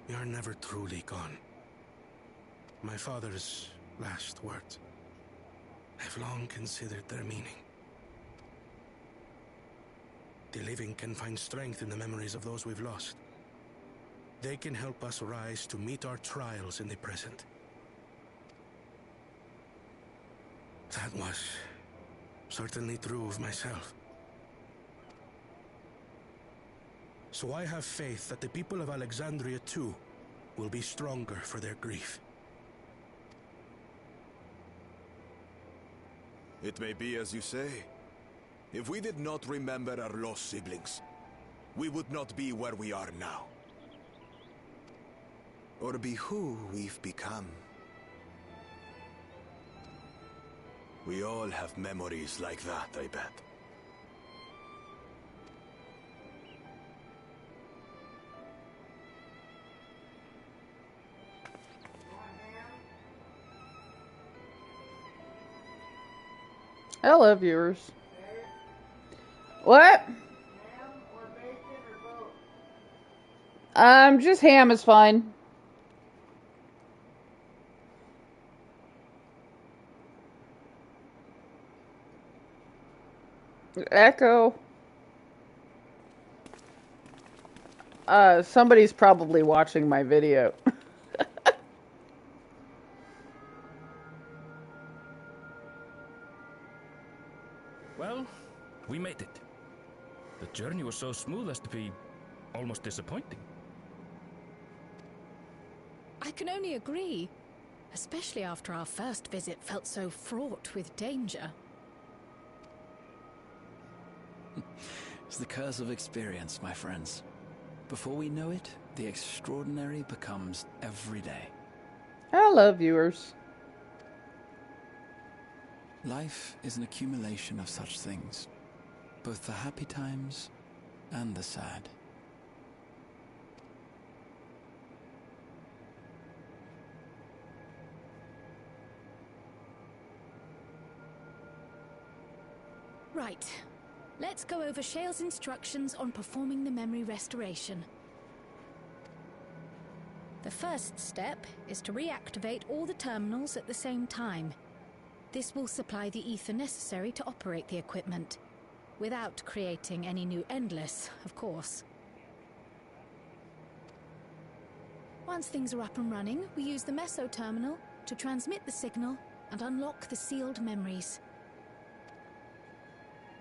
we are never truly gone. My father's last words. I've long considered their meaning. The living can find strength in the memories of those we've lost. They can help us rise to meet our trials in the present. That was certainly true of myself. So I have faith that the people of Alexandria too will be stronger for their grief. It may be as you say. If we did not remember our lost siblings, we would not be where we are now. Or be who we've become. We all have memories like that, I bet. Hello, viewers. What? Ham or bacon or both? Just ham is fine. Echo. Somebody's probably watching my video. Well, we made it. The journey was so smooth as to be almost disappointing. I can only agree, especially after our first visit felt so fraught with danger. It's the curse of experience, my friends. Before we know it, the extraordinary becomes every day. Hello, viewers. Life is an accumulation of such things, both the happy times and the sad. Right. Let's go over Shale's instructions on performing the memory restoration. The first step is to reactivate all the terminals at the same time. This will supply the ether necessary to operate the equipment, without creating any new Endless, of course. Once things are up and running, we use the Meso terminal to transmit the signal and unlock the sealed memories.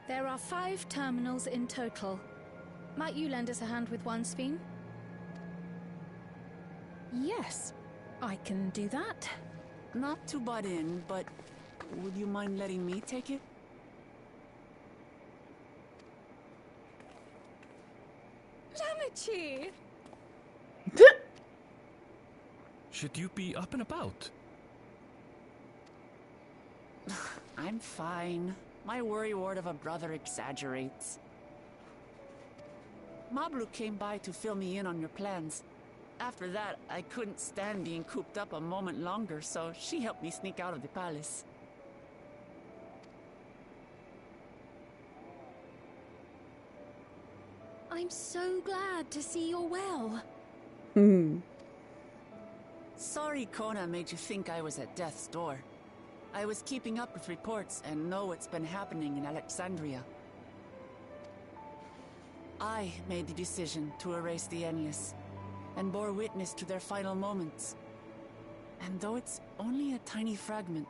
There are 5 terminals in total. Might you lend us a hand with one, Sphene? Yes, I can do that. Not to butt in, but would you mind letting me take it? Lamichi! Should you be up and about? I'm fine. My worrywart of a brother exaggerates. Mablu came by to fill me in on your plans. After that, I couldn't stand being cooped up a moment longer, so she helped me sneak out of the palace. I'm so glad to see you're well. Sorry Kona made you think I was at death's door. I was keeping up with reports and know what's been happening in Alexandria. I made the decision to erase the Endless, and bore witness to their final moments. And though it's only a tiny fragment,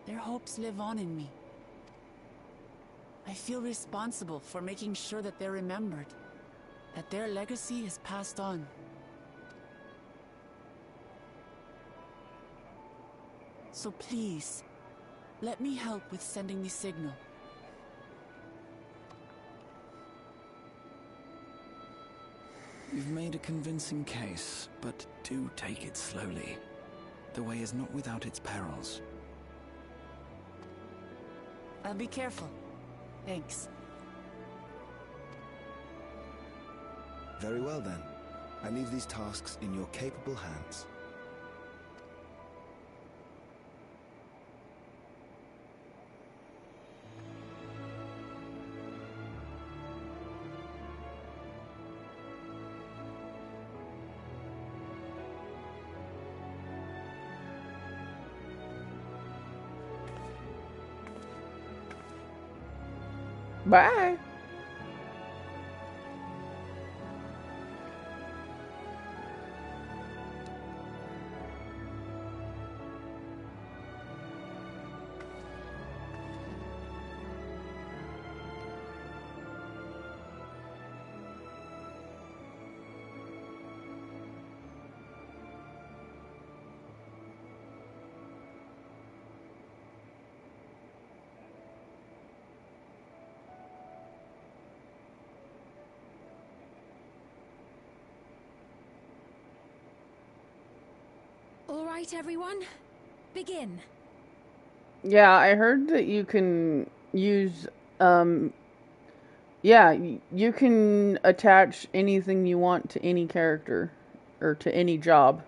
their hopes live on in me. I feel responsible for making sure that they're remembered, that their legacy is passed on. So please, let me help with sending the signal. You've made a convincing case, but do take it slowly. The way is not without its perils. I'll be careful. Thanks. Very well then. I leave these tasks in your capable hands. Bye. All right, everyone. Begin. Yeah, I heard that you can use, yeah, you can attach anything you want to any character, or to any job.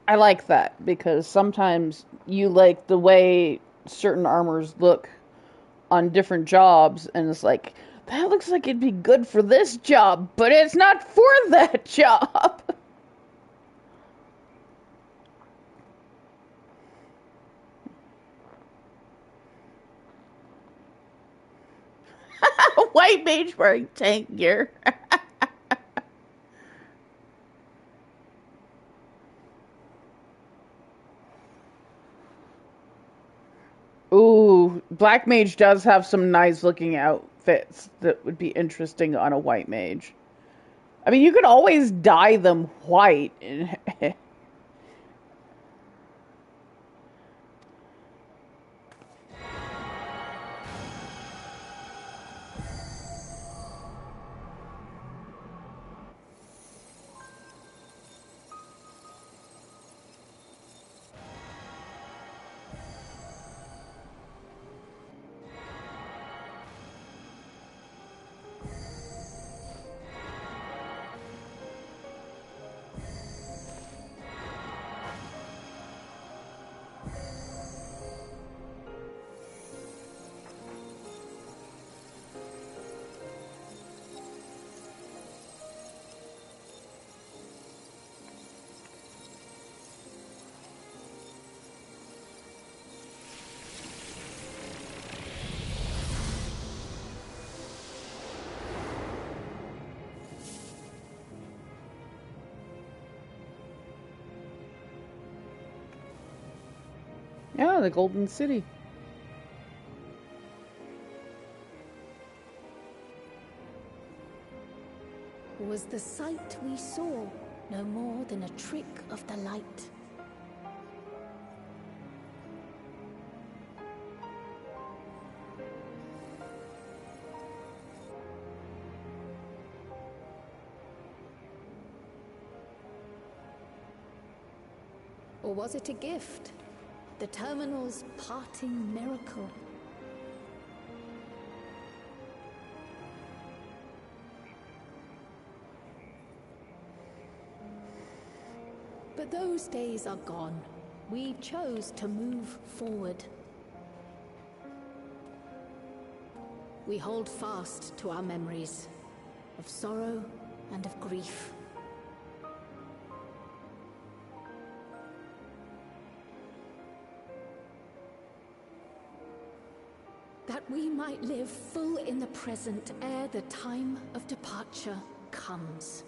I like that, because sometimes you like the way certain armors look on different jobs, and it's like, that looks like it'd be good for this job, but it's not for that job. White mage wearing tank gear. Ooh, Black mage does have some nice looking outfits that would be interesting on a white mage. I mean, you could always dye them white. Yeah, the Golden City. Was the sight we saw no more than a trick of the light? Or was it a gift? The terminal's parting miracle? But those days are gone. We chose to move forward. We hold fast to our memories of sorrow and of grief. That we might live full in the present ere the time of departure comes.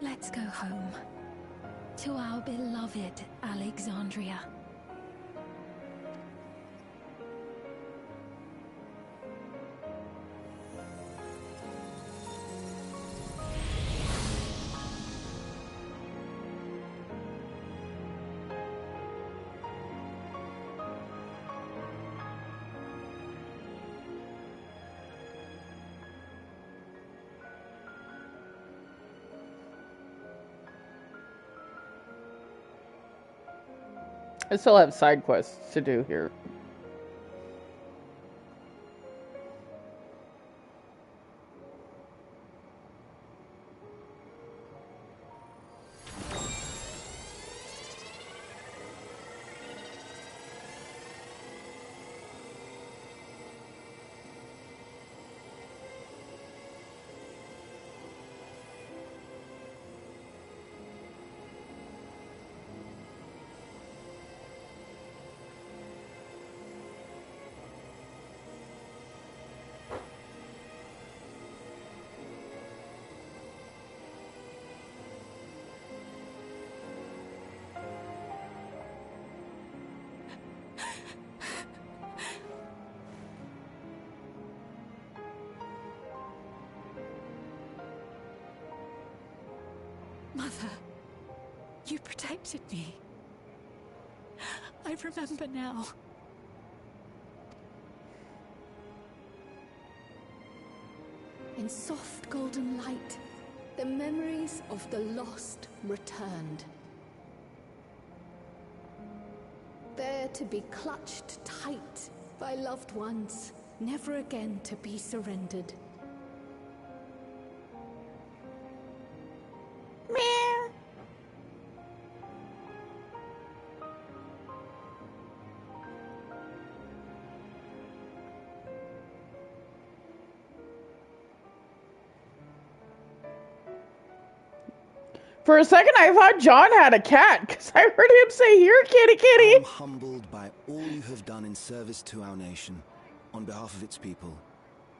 Let's go home. To our beloved Alexandria. I still have side quests to do here. Mother, you protected me. I remember now. In soft golden light, the memories of the lost returned. There to be clutched tight by loved ones, never again to be surrendered. For a second, I thought John had a cat, because I heard him say, "Here, kitty, kitty." I am humbled by all you have done in service to our nation. On behalf of its people,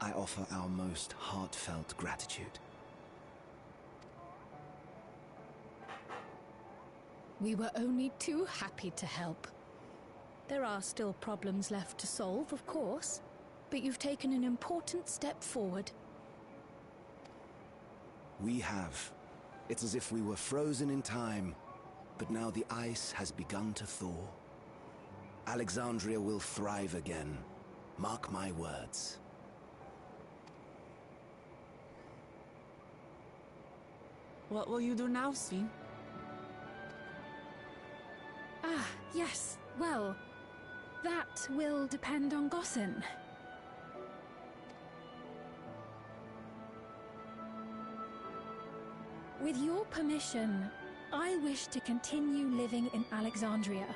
I offer our most heartfelt gratitude. We were only too happy to help. There are still problems left to solve, of course, but you've taken an important step forward. We have. It's as if we were frozen in time, but now the ice has begun to thaw. Alexandria will thrive again. Mark my words. What will you do now, Sven? Ah, yes. Well, that will depend on Gossen. With your permission, I wish to continue living in Alexandria.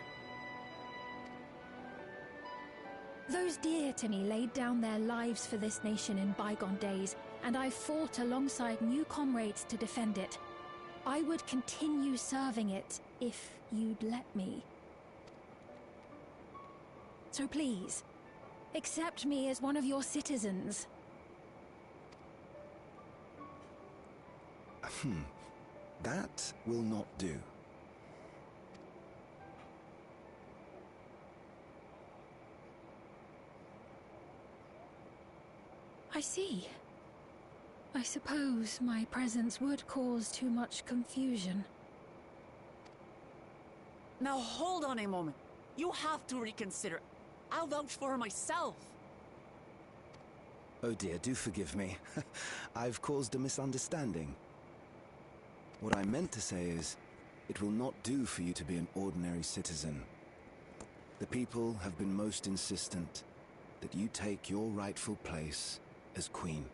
Those dear to me laid down their lives for this nation in bygone days, and I fought alongside new comrades to defend it. I would continue serving it if you'd let me. So please, accept me as one of your citizens. That will not do. I see. I suppose my presence would cause too much confusion. Now hold on a moment. You have to reconsider. I'll vouch for her myself. Oh dear, do forgive me. I've caused a misunderstanding. What I meant to say is, it will not do for you to be an ordinary citizen. The people have been most insistent that you take your rightful place as queen.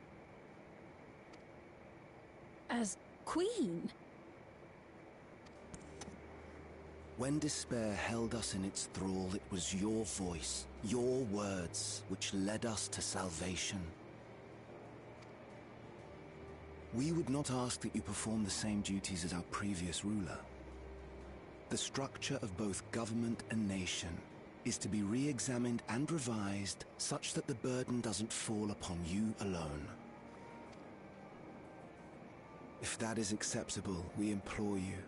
As queen? When despair held us in its thrall, it was your voice, your words, which led us to salvation. We would not ask that you perform the same duties as our previous ruler. The structure of both government and nation is to be re-examined and revised such that the burden doesn't fall upon you alone. If that is acceptable, we implore you,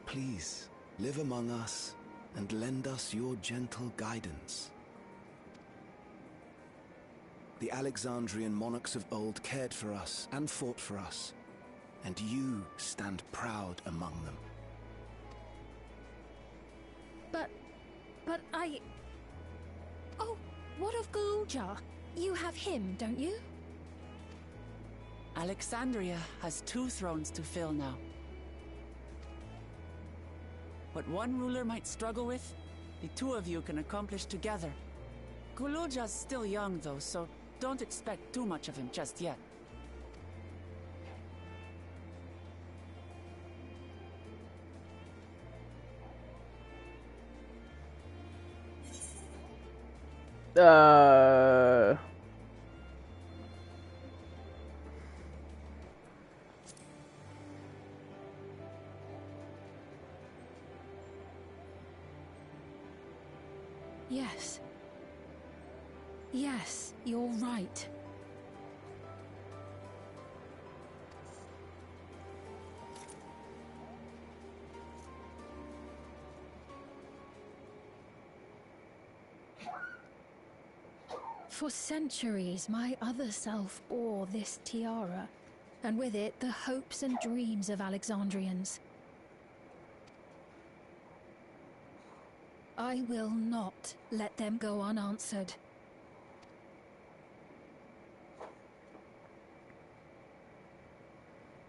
please live among us and lend us your gentle guidance. The Alexandrian monarchs of old cared for us and fought for us, and you stand proud among them. But I... Oh, what of Galuja? You have him, don't you? Alexandria has 2 thrones to fill now. What one ruler might struggle with, the 2 of you can accomplish together. Galuja's still young though, so don't expect too much of him just yet. Yes. Yes, you're right. For centuries, my other self bore this tiara, and with it the hopes and dreams of Alexandrians. I will not let them go unanswered.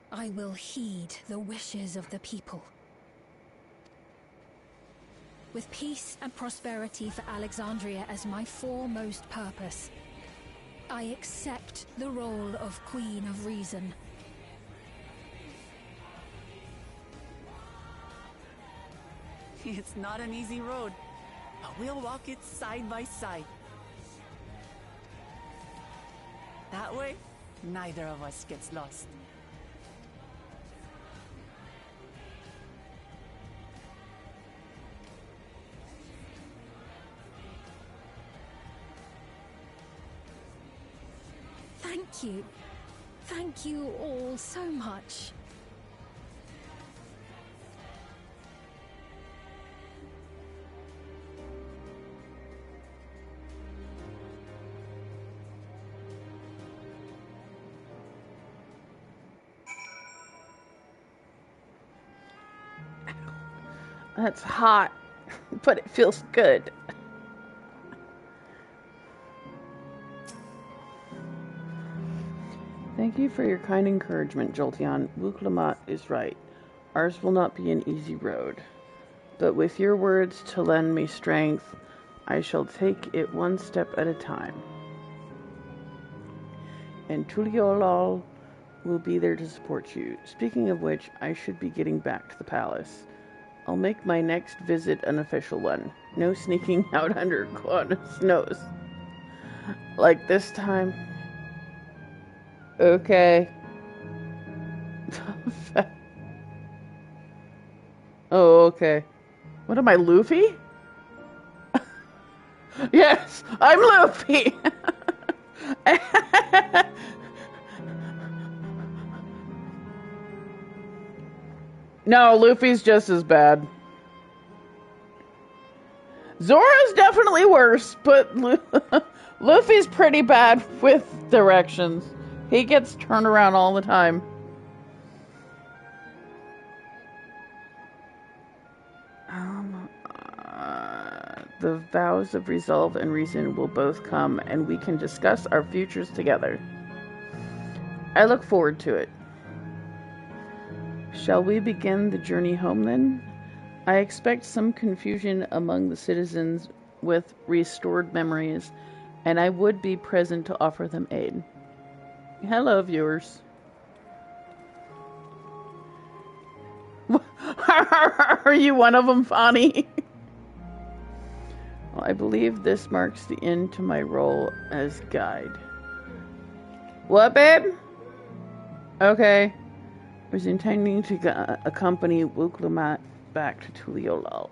I will heed the wishes of the people. With peace and prosperity for Alexandria as my foremost purpose, I accept the role of Queen of Reason. It's not an easy road, but we'll walk it side by side. That way, neither of us gets lost. Thank you. Thank you all so much. That's hot, but it feels good. Thank you for your kind encouragement, Jolteon. Wuk-Lamat is right. Ours will not be an easy road. But with your words to lend me strength, I shall take it one step at a time. And Tuliolal will be there to support you. Speaking of which, I should be getting back to the palace. I'll make my next visit an official one. No sneaking out under Quana's nose. Like this time. Okay. Oh, okay. What am I, Luffy? Yes, I'm Luffy! No, Luffy's just as bad. Zoro's definitely worse, but Luffy's pretty bad with directions. He gets turned around all the time. The vows of resolve and reason will both come, and we can discuss our futures together. I look forward to it. Shall we begin the journey home then? I expect some confusion among the citizens with restored memories, and I would be present to offer them aid. Hello, viewers. Are you one of them, Fonny? Well, I believe this marks the end to my role as guide. What, babe? Okay. I was intending to accompany Wuk-Lamat back to Tuliolal.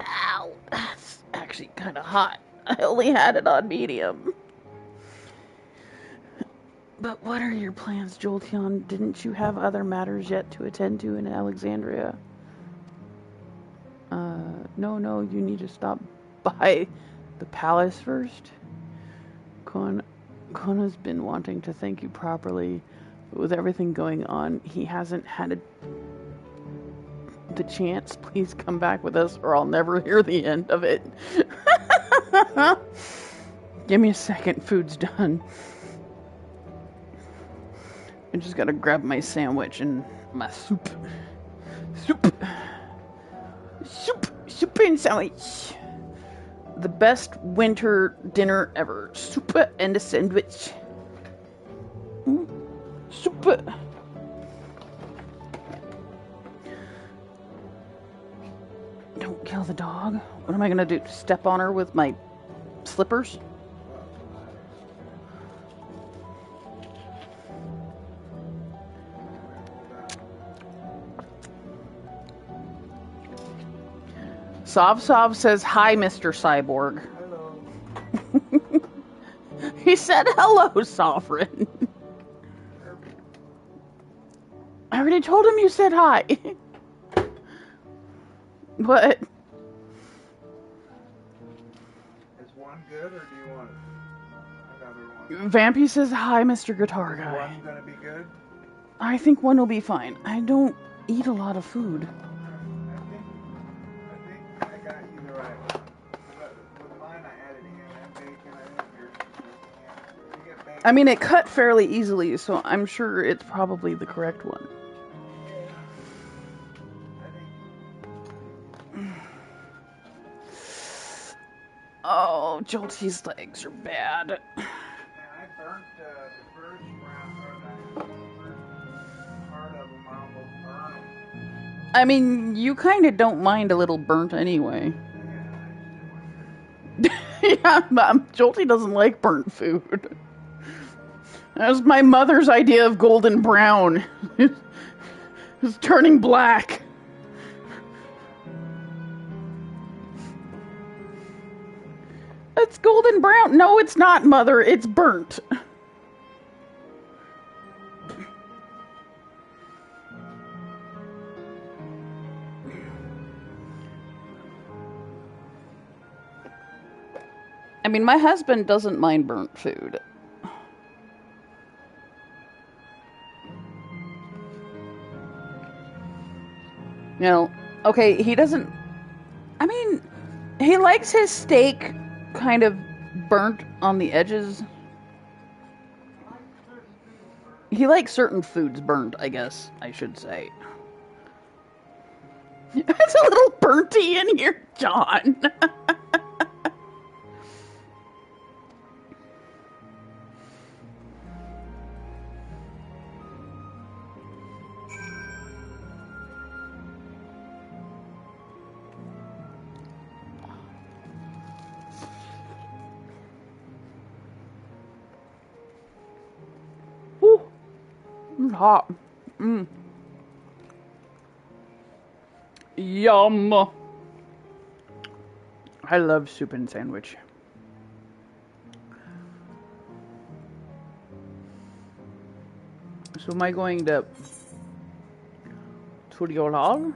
Ow! That's actually kind of hot. I only had it on medium. But what are your plans, Jolteon? Didn't you have other matters yet to attend to in Alexandria? No, you need to stop by the palace first. Kona's been wanting to thank you properly, but with everything going on, he hasn't had the chance. Please come back with us, or I'll never hear the end of it. Give me a second, food's done. I just gotta grab my sandwich and my soup. Soup and sandwich. The best winter dinner ever. Soup and a sandwich. Soup. Don't kill the dog. What am I gonna do? Step on her with my slippers? Sov says, hi, Mr. Cyborg. Hello. He said, hello, Sovereign. I already told him you said hi. What? Is one good, or do you want another one? Vampy says, hi, Mr. Guitar Guy. Is one gonna be good? I think one will be fine. I don't eat a lot of food. I got you the right one. With mine, I added ham and bacon. I think you get bacon. I mean, it cut fairly easily, so I'm sure it's probably the correct one. Oh, Jolty's legs are bad. Man, I burnt the first round, or the first part of them. I almost burned them. I mean, you kind of don't mind a little burnt anyway. Yeah, but Jolty doesn't like burnt food. That was my mother's idea of golden brown. It's turning black. It's golden brown. No, it's not, Mother. It's burnt. I mean, my husband doesn't mind burnt food. You know, okay, he doesn't... I mean, he likes his steak kind of burnt on the edges. He likes certain foods burnt, I guess I should say. It's a little burnty in here, John. It's hot. Yum. I love soup and sandwich. So am I going to Tudiolal?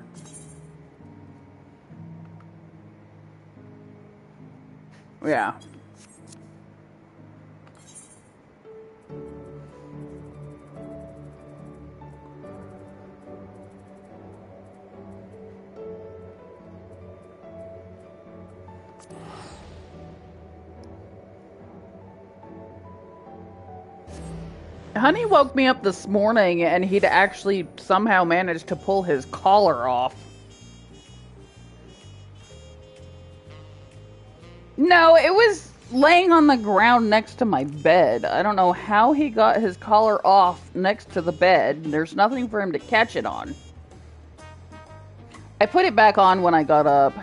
Yeah. Honey woke me up this morning and he'd actually somehow managed to pull his collar off. No, it was laying on the ground next to my bed. I don't know how he got his collar off next to the bed. There's nothing for him to catch it on. I put it back on when I got up.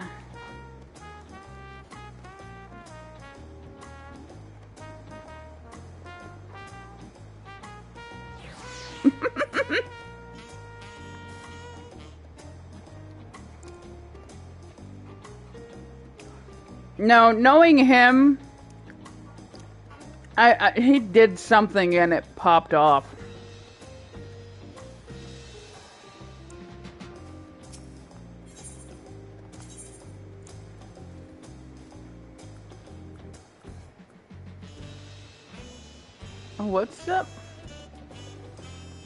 No, knowing him, he did something and it popped off. Oh, what's up?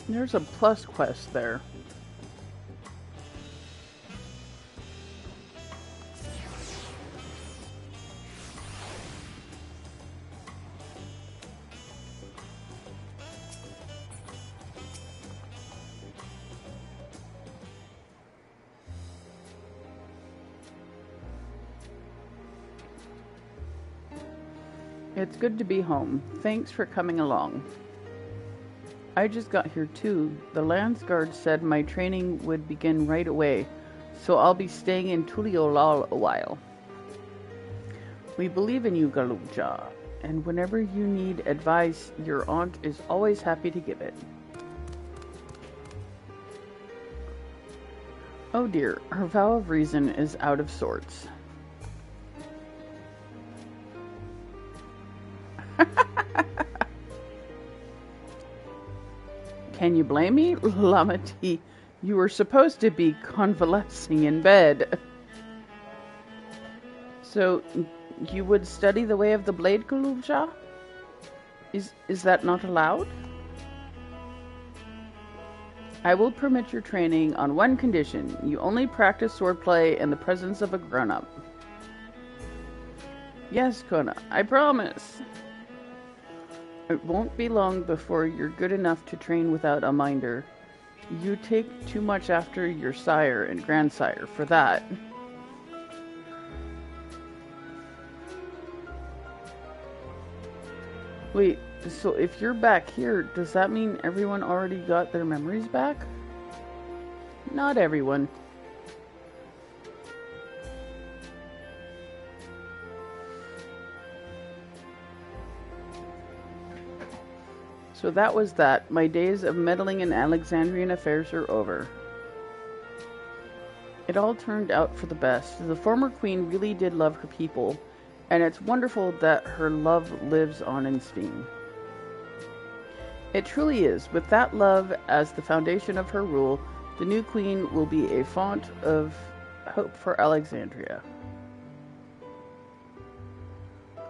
There's a plus quest there. It's good to be home. Thanks for coming along. I just got here too. The Landsguard said my training would begin right away, so I'll be staying in Tuliolal a while. We believe in you, Galukja, and whenever you need advice, your aunt is always happy to give it. Oh dear, her vow of reason is out of sorts. Can you blame me? Lamati, you were supposed to be convalescing in bed. So, you would study the way of the blade, Kulubja? Is that not allowed? I will permit your training on one condition. You only practice swordplay in the presence of a grown-up. Yes, Kona, I promise. It won't be long before you're good enough to train without a minder. You take too much after your sire and grandsire for that. Wait, so if you're back here, does that mean everyone already got their memories back? Not everyone. So that was that. My days of meddling in Alexandrian affairs are over. It all turned out for the best. The former queen really did love her people, and it's wonderful that her love lives on in Sphene. It truly is. With that love as the foundation of her rule, the new queen will be a font of hope for Alexandria.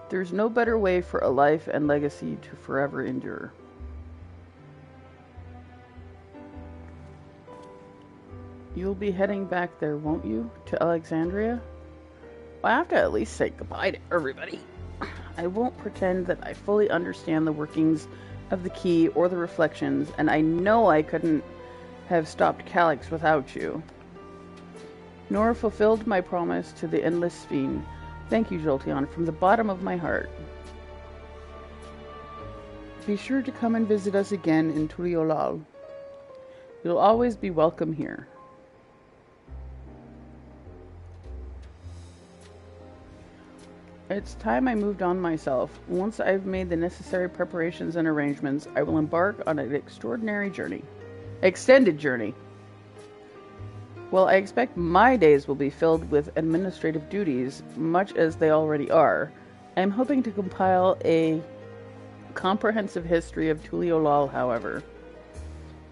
There's no better way for a life and legacy to forever endure. You'll be heading back there, won't you? To Alexandria? Well, I have to at least say goodbye to everybody. I won't pretend that I fully understand the workings of the key or the reflections, and I know I couldn't have stopped Calyx without you. Nor fulfilled my promise to the endless Sphene. Thank you, Jolteon, from the bottom of my heart. Be sure to come and visit us again in Tuliolal. You'll always be welcome here. It's time I moved on myself. Once I've made the necessary preparations and arrangements, I will embark on an extraordinary journey. Extended journey. Well, I expect my days will be filled with administrative duties, much as they already are. I'm hoping to compile a comprehensive history of Tuliolal, however.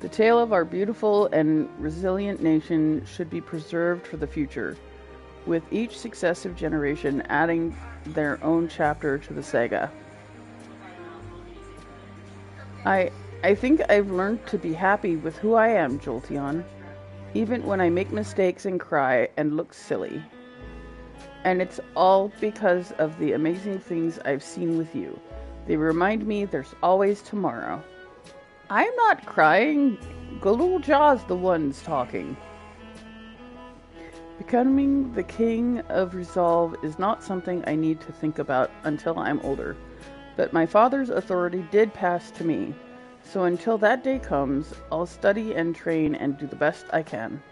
The tale of our beautiful and resilient nation should be preserved for the future, with each successive generation adding their own chapter to the saga. I think I've learned to be happy with who I am, Jolteon, even when I make mistakes and cry and look silly. And it's all because of the amazing things I've seen with you. They remind me there's always tomorrow. I'm not crying. Galul Jaw's the one's talking. Becoming the king of Resolve is not something I need to think about until I'm older, but my father's authority did pass to me, so until that day comes, I'll study and train and do the best I can.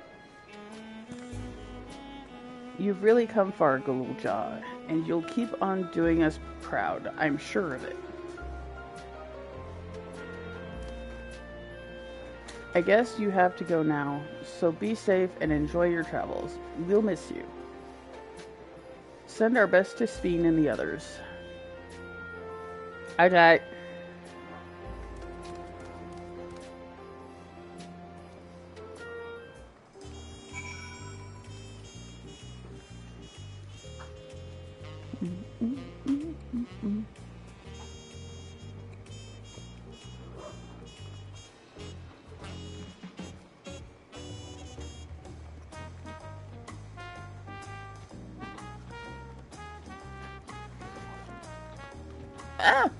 You've really come far, Galul Jaw, and you'll keep on doing us proud, I'm sure of it. I guess you have to go now, so be safe and enjoy your travels. We'll miss you. Send our best to Sphene and the others. Aye. Ah!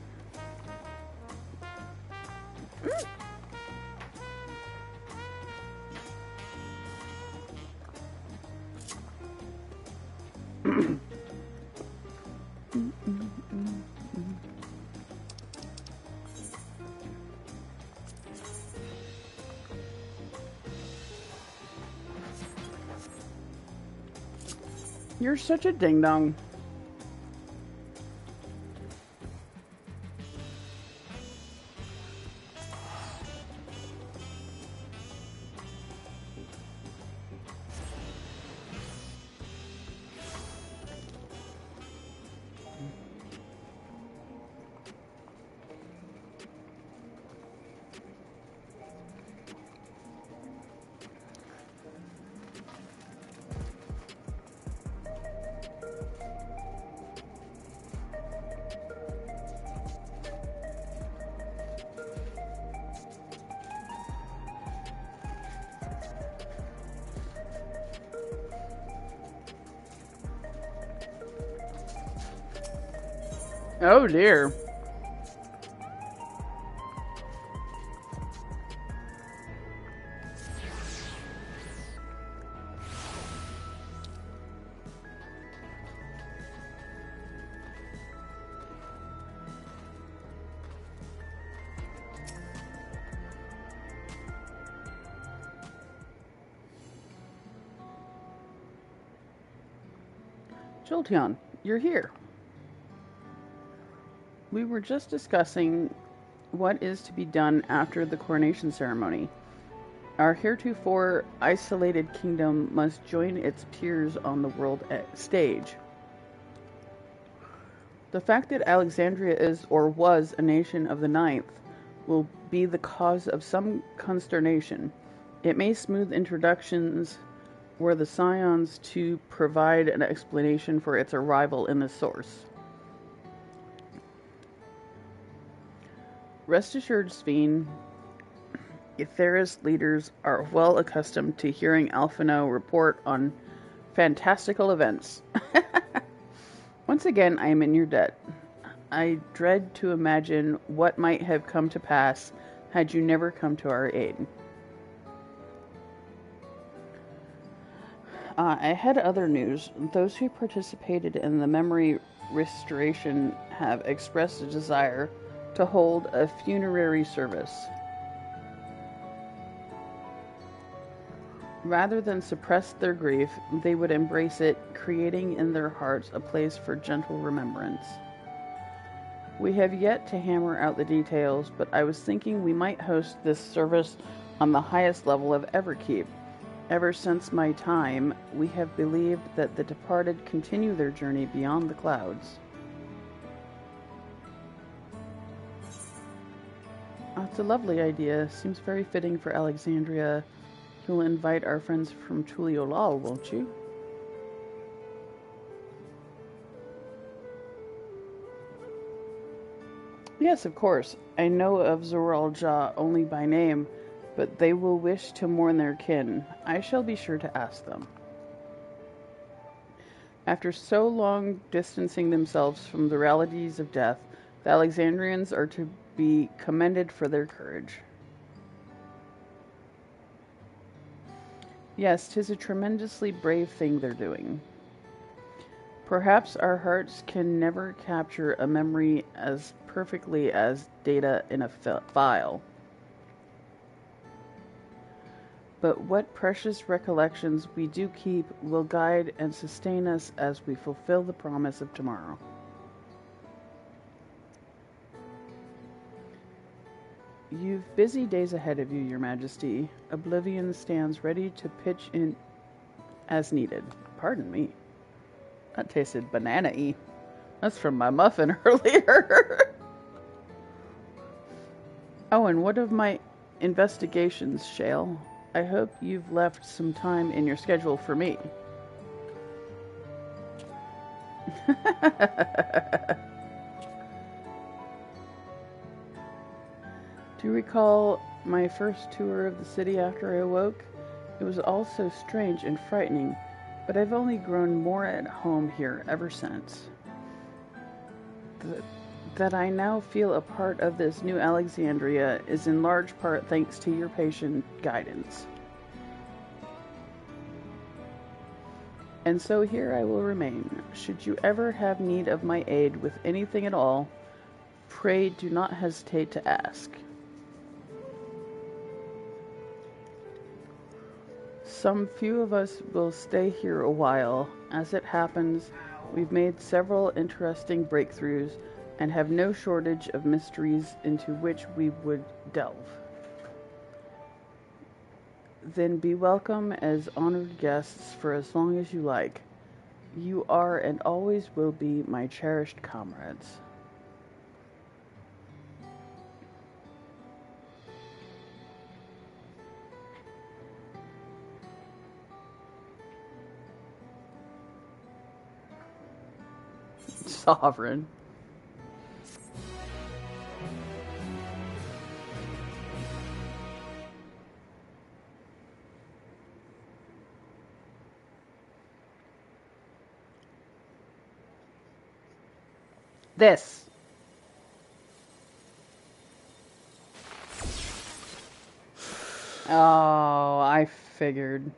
You're such a ding-dong. Oh dear. Jolteon, you're here. We were just discussing what is to be done after the coronation ceremony. Our heretofore isolated kingdom must join its peers on the world stage. The fact that Alexandria is or was a nation of the Ninth will be the cause of some consternation. It may smooth introductions were the Scions to provide an explanation for its arrival in the source. Rest assured, Sveen, Aetheris leaders are well accustomed to hearing Alphino report on fantastical events. Once again, I am in your debt. I dread to imagine what might have come to pass had you never come to our aid. I had other news. Those who participated in the memory restoration have expressed a desire to hold a funerary service. Rather than suppress their grief, they would embrace it, creating in their hearts a place for gentle remembrance. We have yet to hammer out the details, but I was thinking we might host this service on the highest level of Everkeep. Ever since my time, we have believed that the departed continue their journey beyond the clouds. It's a lovely idea. Seems very fitting for Alexandria. You'll invite our friends from Tuliolal, won't you? Yes, of course. I know of Zoralja only by name, but they will wish to mourn their kin. I shall be sure to ask them. After so long distancing themselves from the realities of death, the Alexandrians are to be commended for their courage. Yes, 'tis a tremendously brave thing they're doing. Perhaps our hearts can never capture a memory as perfectly as data in a file. But what precious recollections we do keep will guide and sustain us as we fulfill the promise of tomorrow. You've busy days ahead of you, Your Majesty. Oblivion stands ready to pitch in as needed. Pardon me. That tasted banana-y. That's from my muffin earlier. Oh, and what of my investigations, Shale? I hope you've left some time in your schedule for me. Do you recall my first tour of the city after I awoke? It was all so strange and frightening, but I've only grown more at home here ever since. That I now feel a part of this new Alexandria is in large part thanks to your patient guidance. And so here I will remain. Should you ever have need of my aid with anything at all, pray do not hesitate to ask. Some few of us will stay here a while. As it happens, we've made several interesting breakthroughs and have no shortage of mysteries into which we would delve. Then be welcome as honored guests for as long as you like. You are and always will be my cherished comrades. Sovereign. This. Oh, I figured.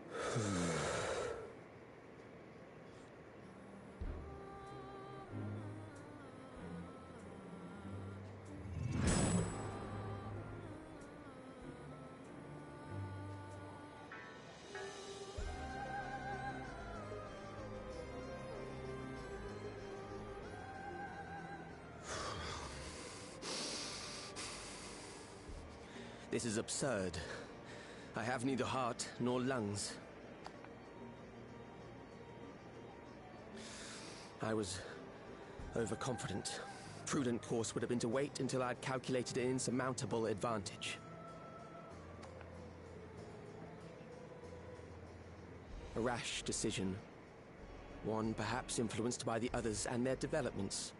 This is absurd. I have neither heart nor lungs. I was Overconfident. Prudent course would have been to wait until I'd calculated an insurmountable advantage. A rash decision. One perhaps influenced by the others and their developments.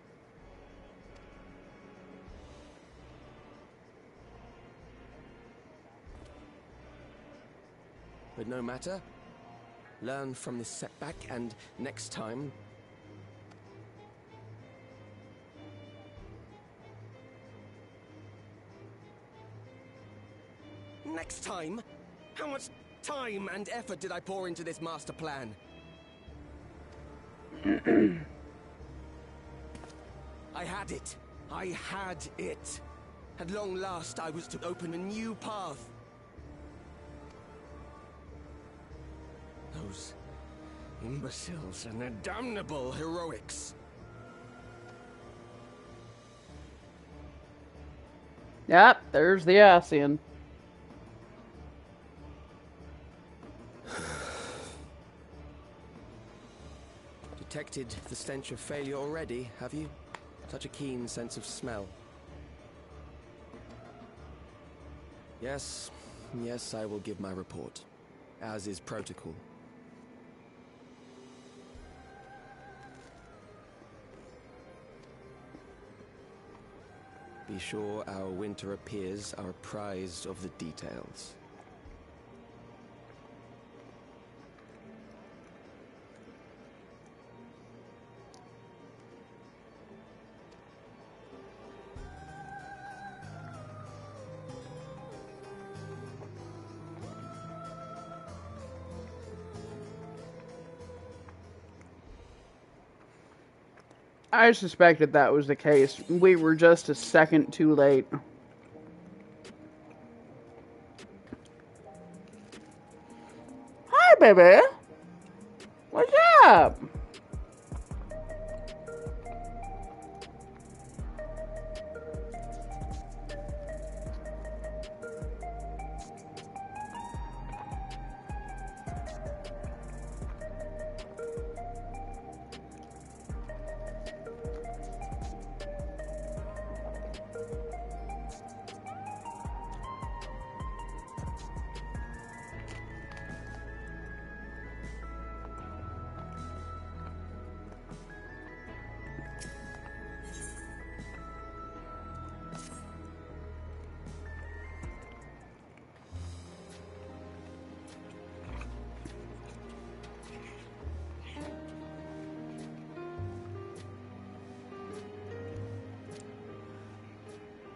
But no matter. Learn from this setback, and next time... Next time? How much time and effort did I pour into this master plan? I had it. I had it. At long last, I was to open a new path. Those imbeciles and their damnable heroics. Yep, there's the Asian. Detected the stench of failure already, have you? Such a keen sense of smell. Yes, I will give my report, as is protocol. Be sure our winter peers are apprised of the details. I suspected that was the case. We were just a second too late. Hi, baby. What's up?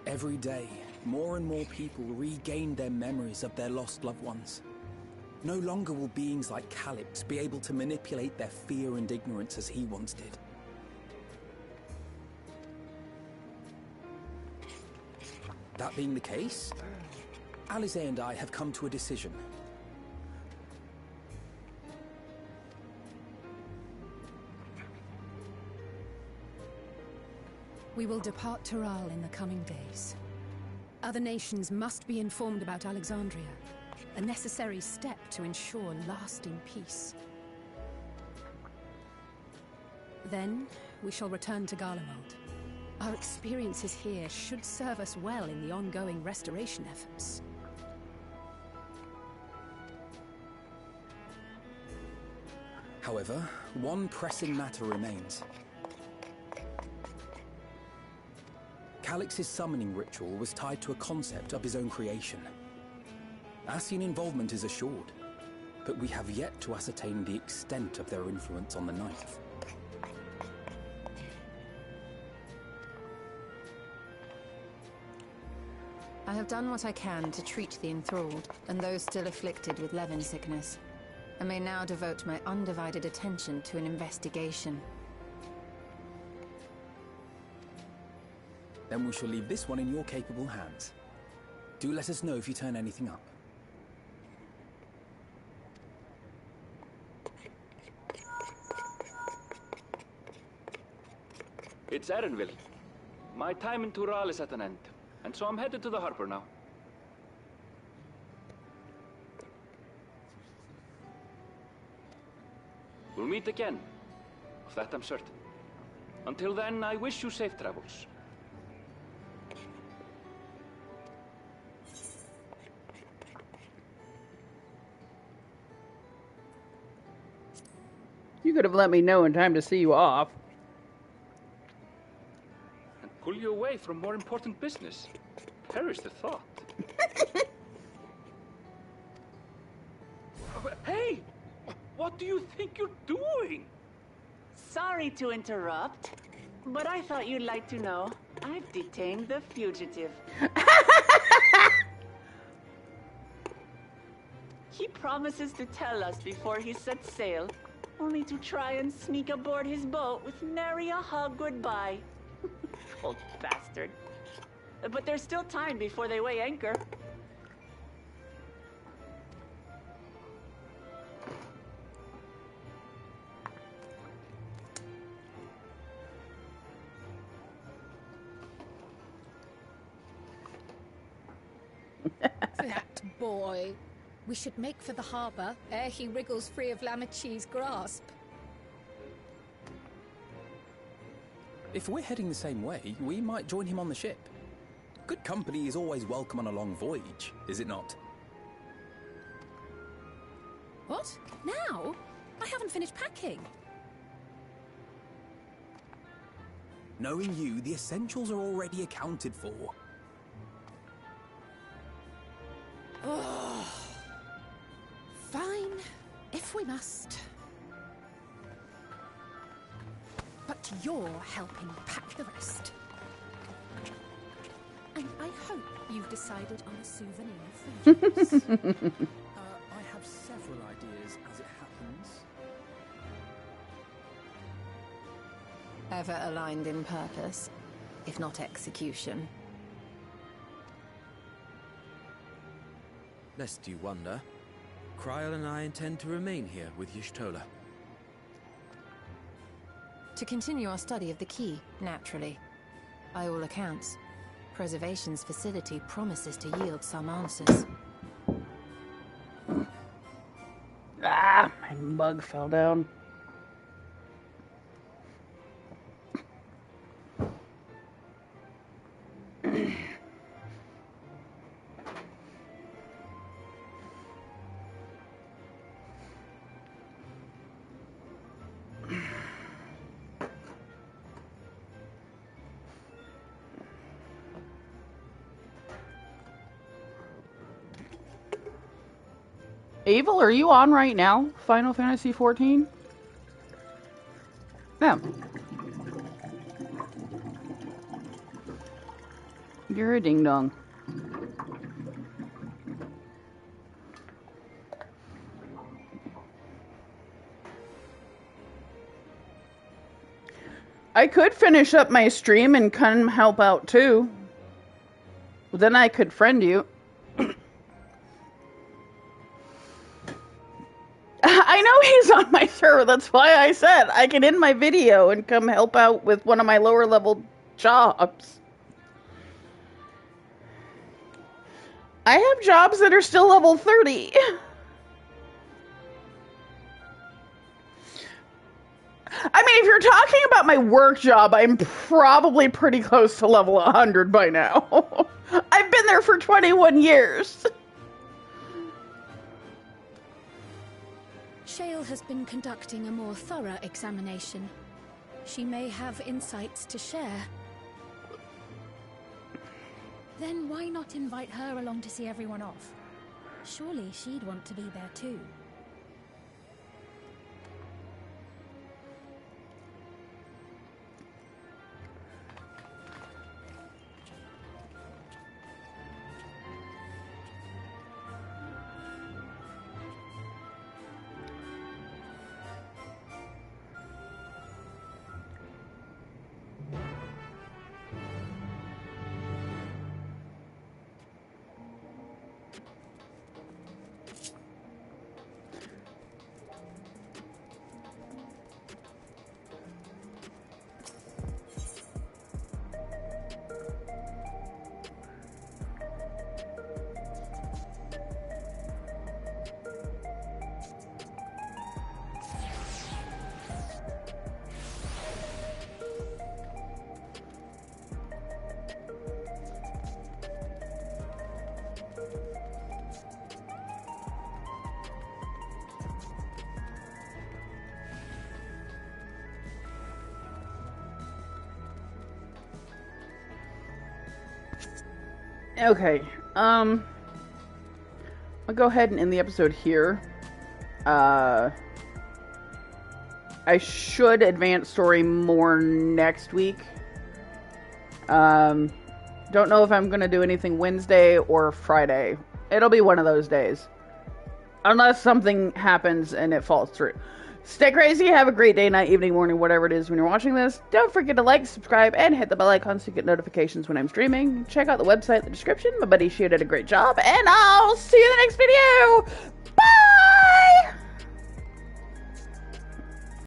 Every day, more and more people regain their memories of their lost loved ones. No longer will beings like Calix be able to manipulate their fear and ignorance as he once did. That being the case, Alize and I have come to a decision. We will depart Teral in the coming days. Other nations must be informed about Alexandria, a necessary step to ensure lasting peace. Then, we shall return to Garlemald. Our experiences here should serve us well in the ongoing restoration efforts. However, one pressing matter remains. Calix's summoning ritual was tied to a concept of his own creation. Asian involvement is assured, but we have yet to ascertain the extent of their influence on the Ninth. I have done what I can to treat the enthralled and those still afflicted with Levin sickness. I may now devote my undivided attention to an investigation. Then we shall leave this one in your capable hands. Do let us know if you turn anything up. It's Erenville. My time in Tural is at an end, and so I'm headed to the harbor now. We'll meet again. Of that I'm certain. Until then, I wish you safe travels. You could have let me know in time to see you off. And pull you away from more important business. Perish the thought. Hey! What do you think you're doing? Sorry to interrupt, but I thought you'd like to know. I've detained the fugitive. He promises to tell us before he sets sail, only to try and sneak aboard his boat with nary a hug goodbye. Old bastard. But there's still time before they weigh anchor. That boy. We should make for the harbour ere he wriggles free of Lamachi's grasp. If we're heading the same way, we might join him on the ship. Good company is always welcome on a long voyage, is it not? What? Now? I haven't finished packing. Knowing you, the essentials are already accounted for. Oh. Fine, if we must. But you're helping pack the rest. And I hope you've decided on a souvenir for you. I have several ideas as it happens. Ever aligned in purpose, if not execution. Lest you wonder, Kryl and I intend to remain here with Y'shtola. To continue our study of the key, naturally. By all accounts, Preservation's facility promises to yield some answers. Ah, my mug fell down. Evil, are you on right now? Final Fantasy 14? No. You're a ding-dong. I could finish up my stream and come help out too. Then I could friend you. I know he's on my server, that's why I said I can end my video and come help out with one of my lower level jobs. I have jobs that are still level 30. I mean, if you're talking about my work job, I'm probably pretty close to level 100 by now. I've been there for 21 years. Shale has been conducting a more thorough examination. She may have insights to share. Then why not invite her along to see everyone off? Surely she'd want to be there too. Okay. I'll go ahead and end the episode here. I should advance story more next week. Don't know if I'm gonna do anything Wednesday or Friday. It'll be one of those days. Unless something happens and it falls through. Stay crazy, have a great day, night, evening, morning, whatever it is when you're watching this. Don't forget to like, subscribe, and hit the bell icon so you get notifications when I'm streaming. Check out the website in the description. My buddy Shio did a great job, and I'll see you in the next video!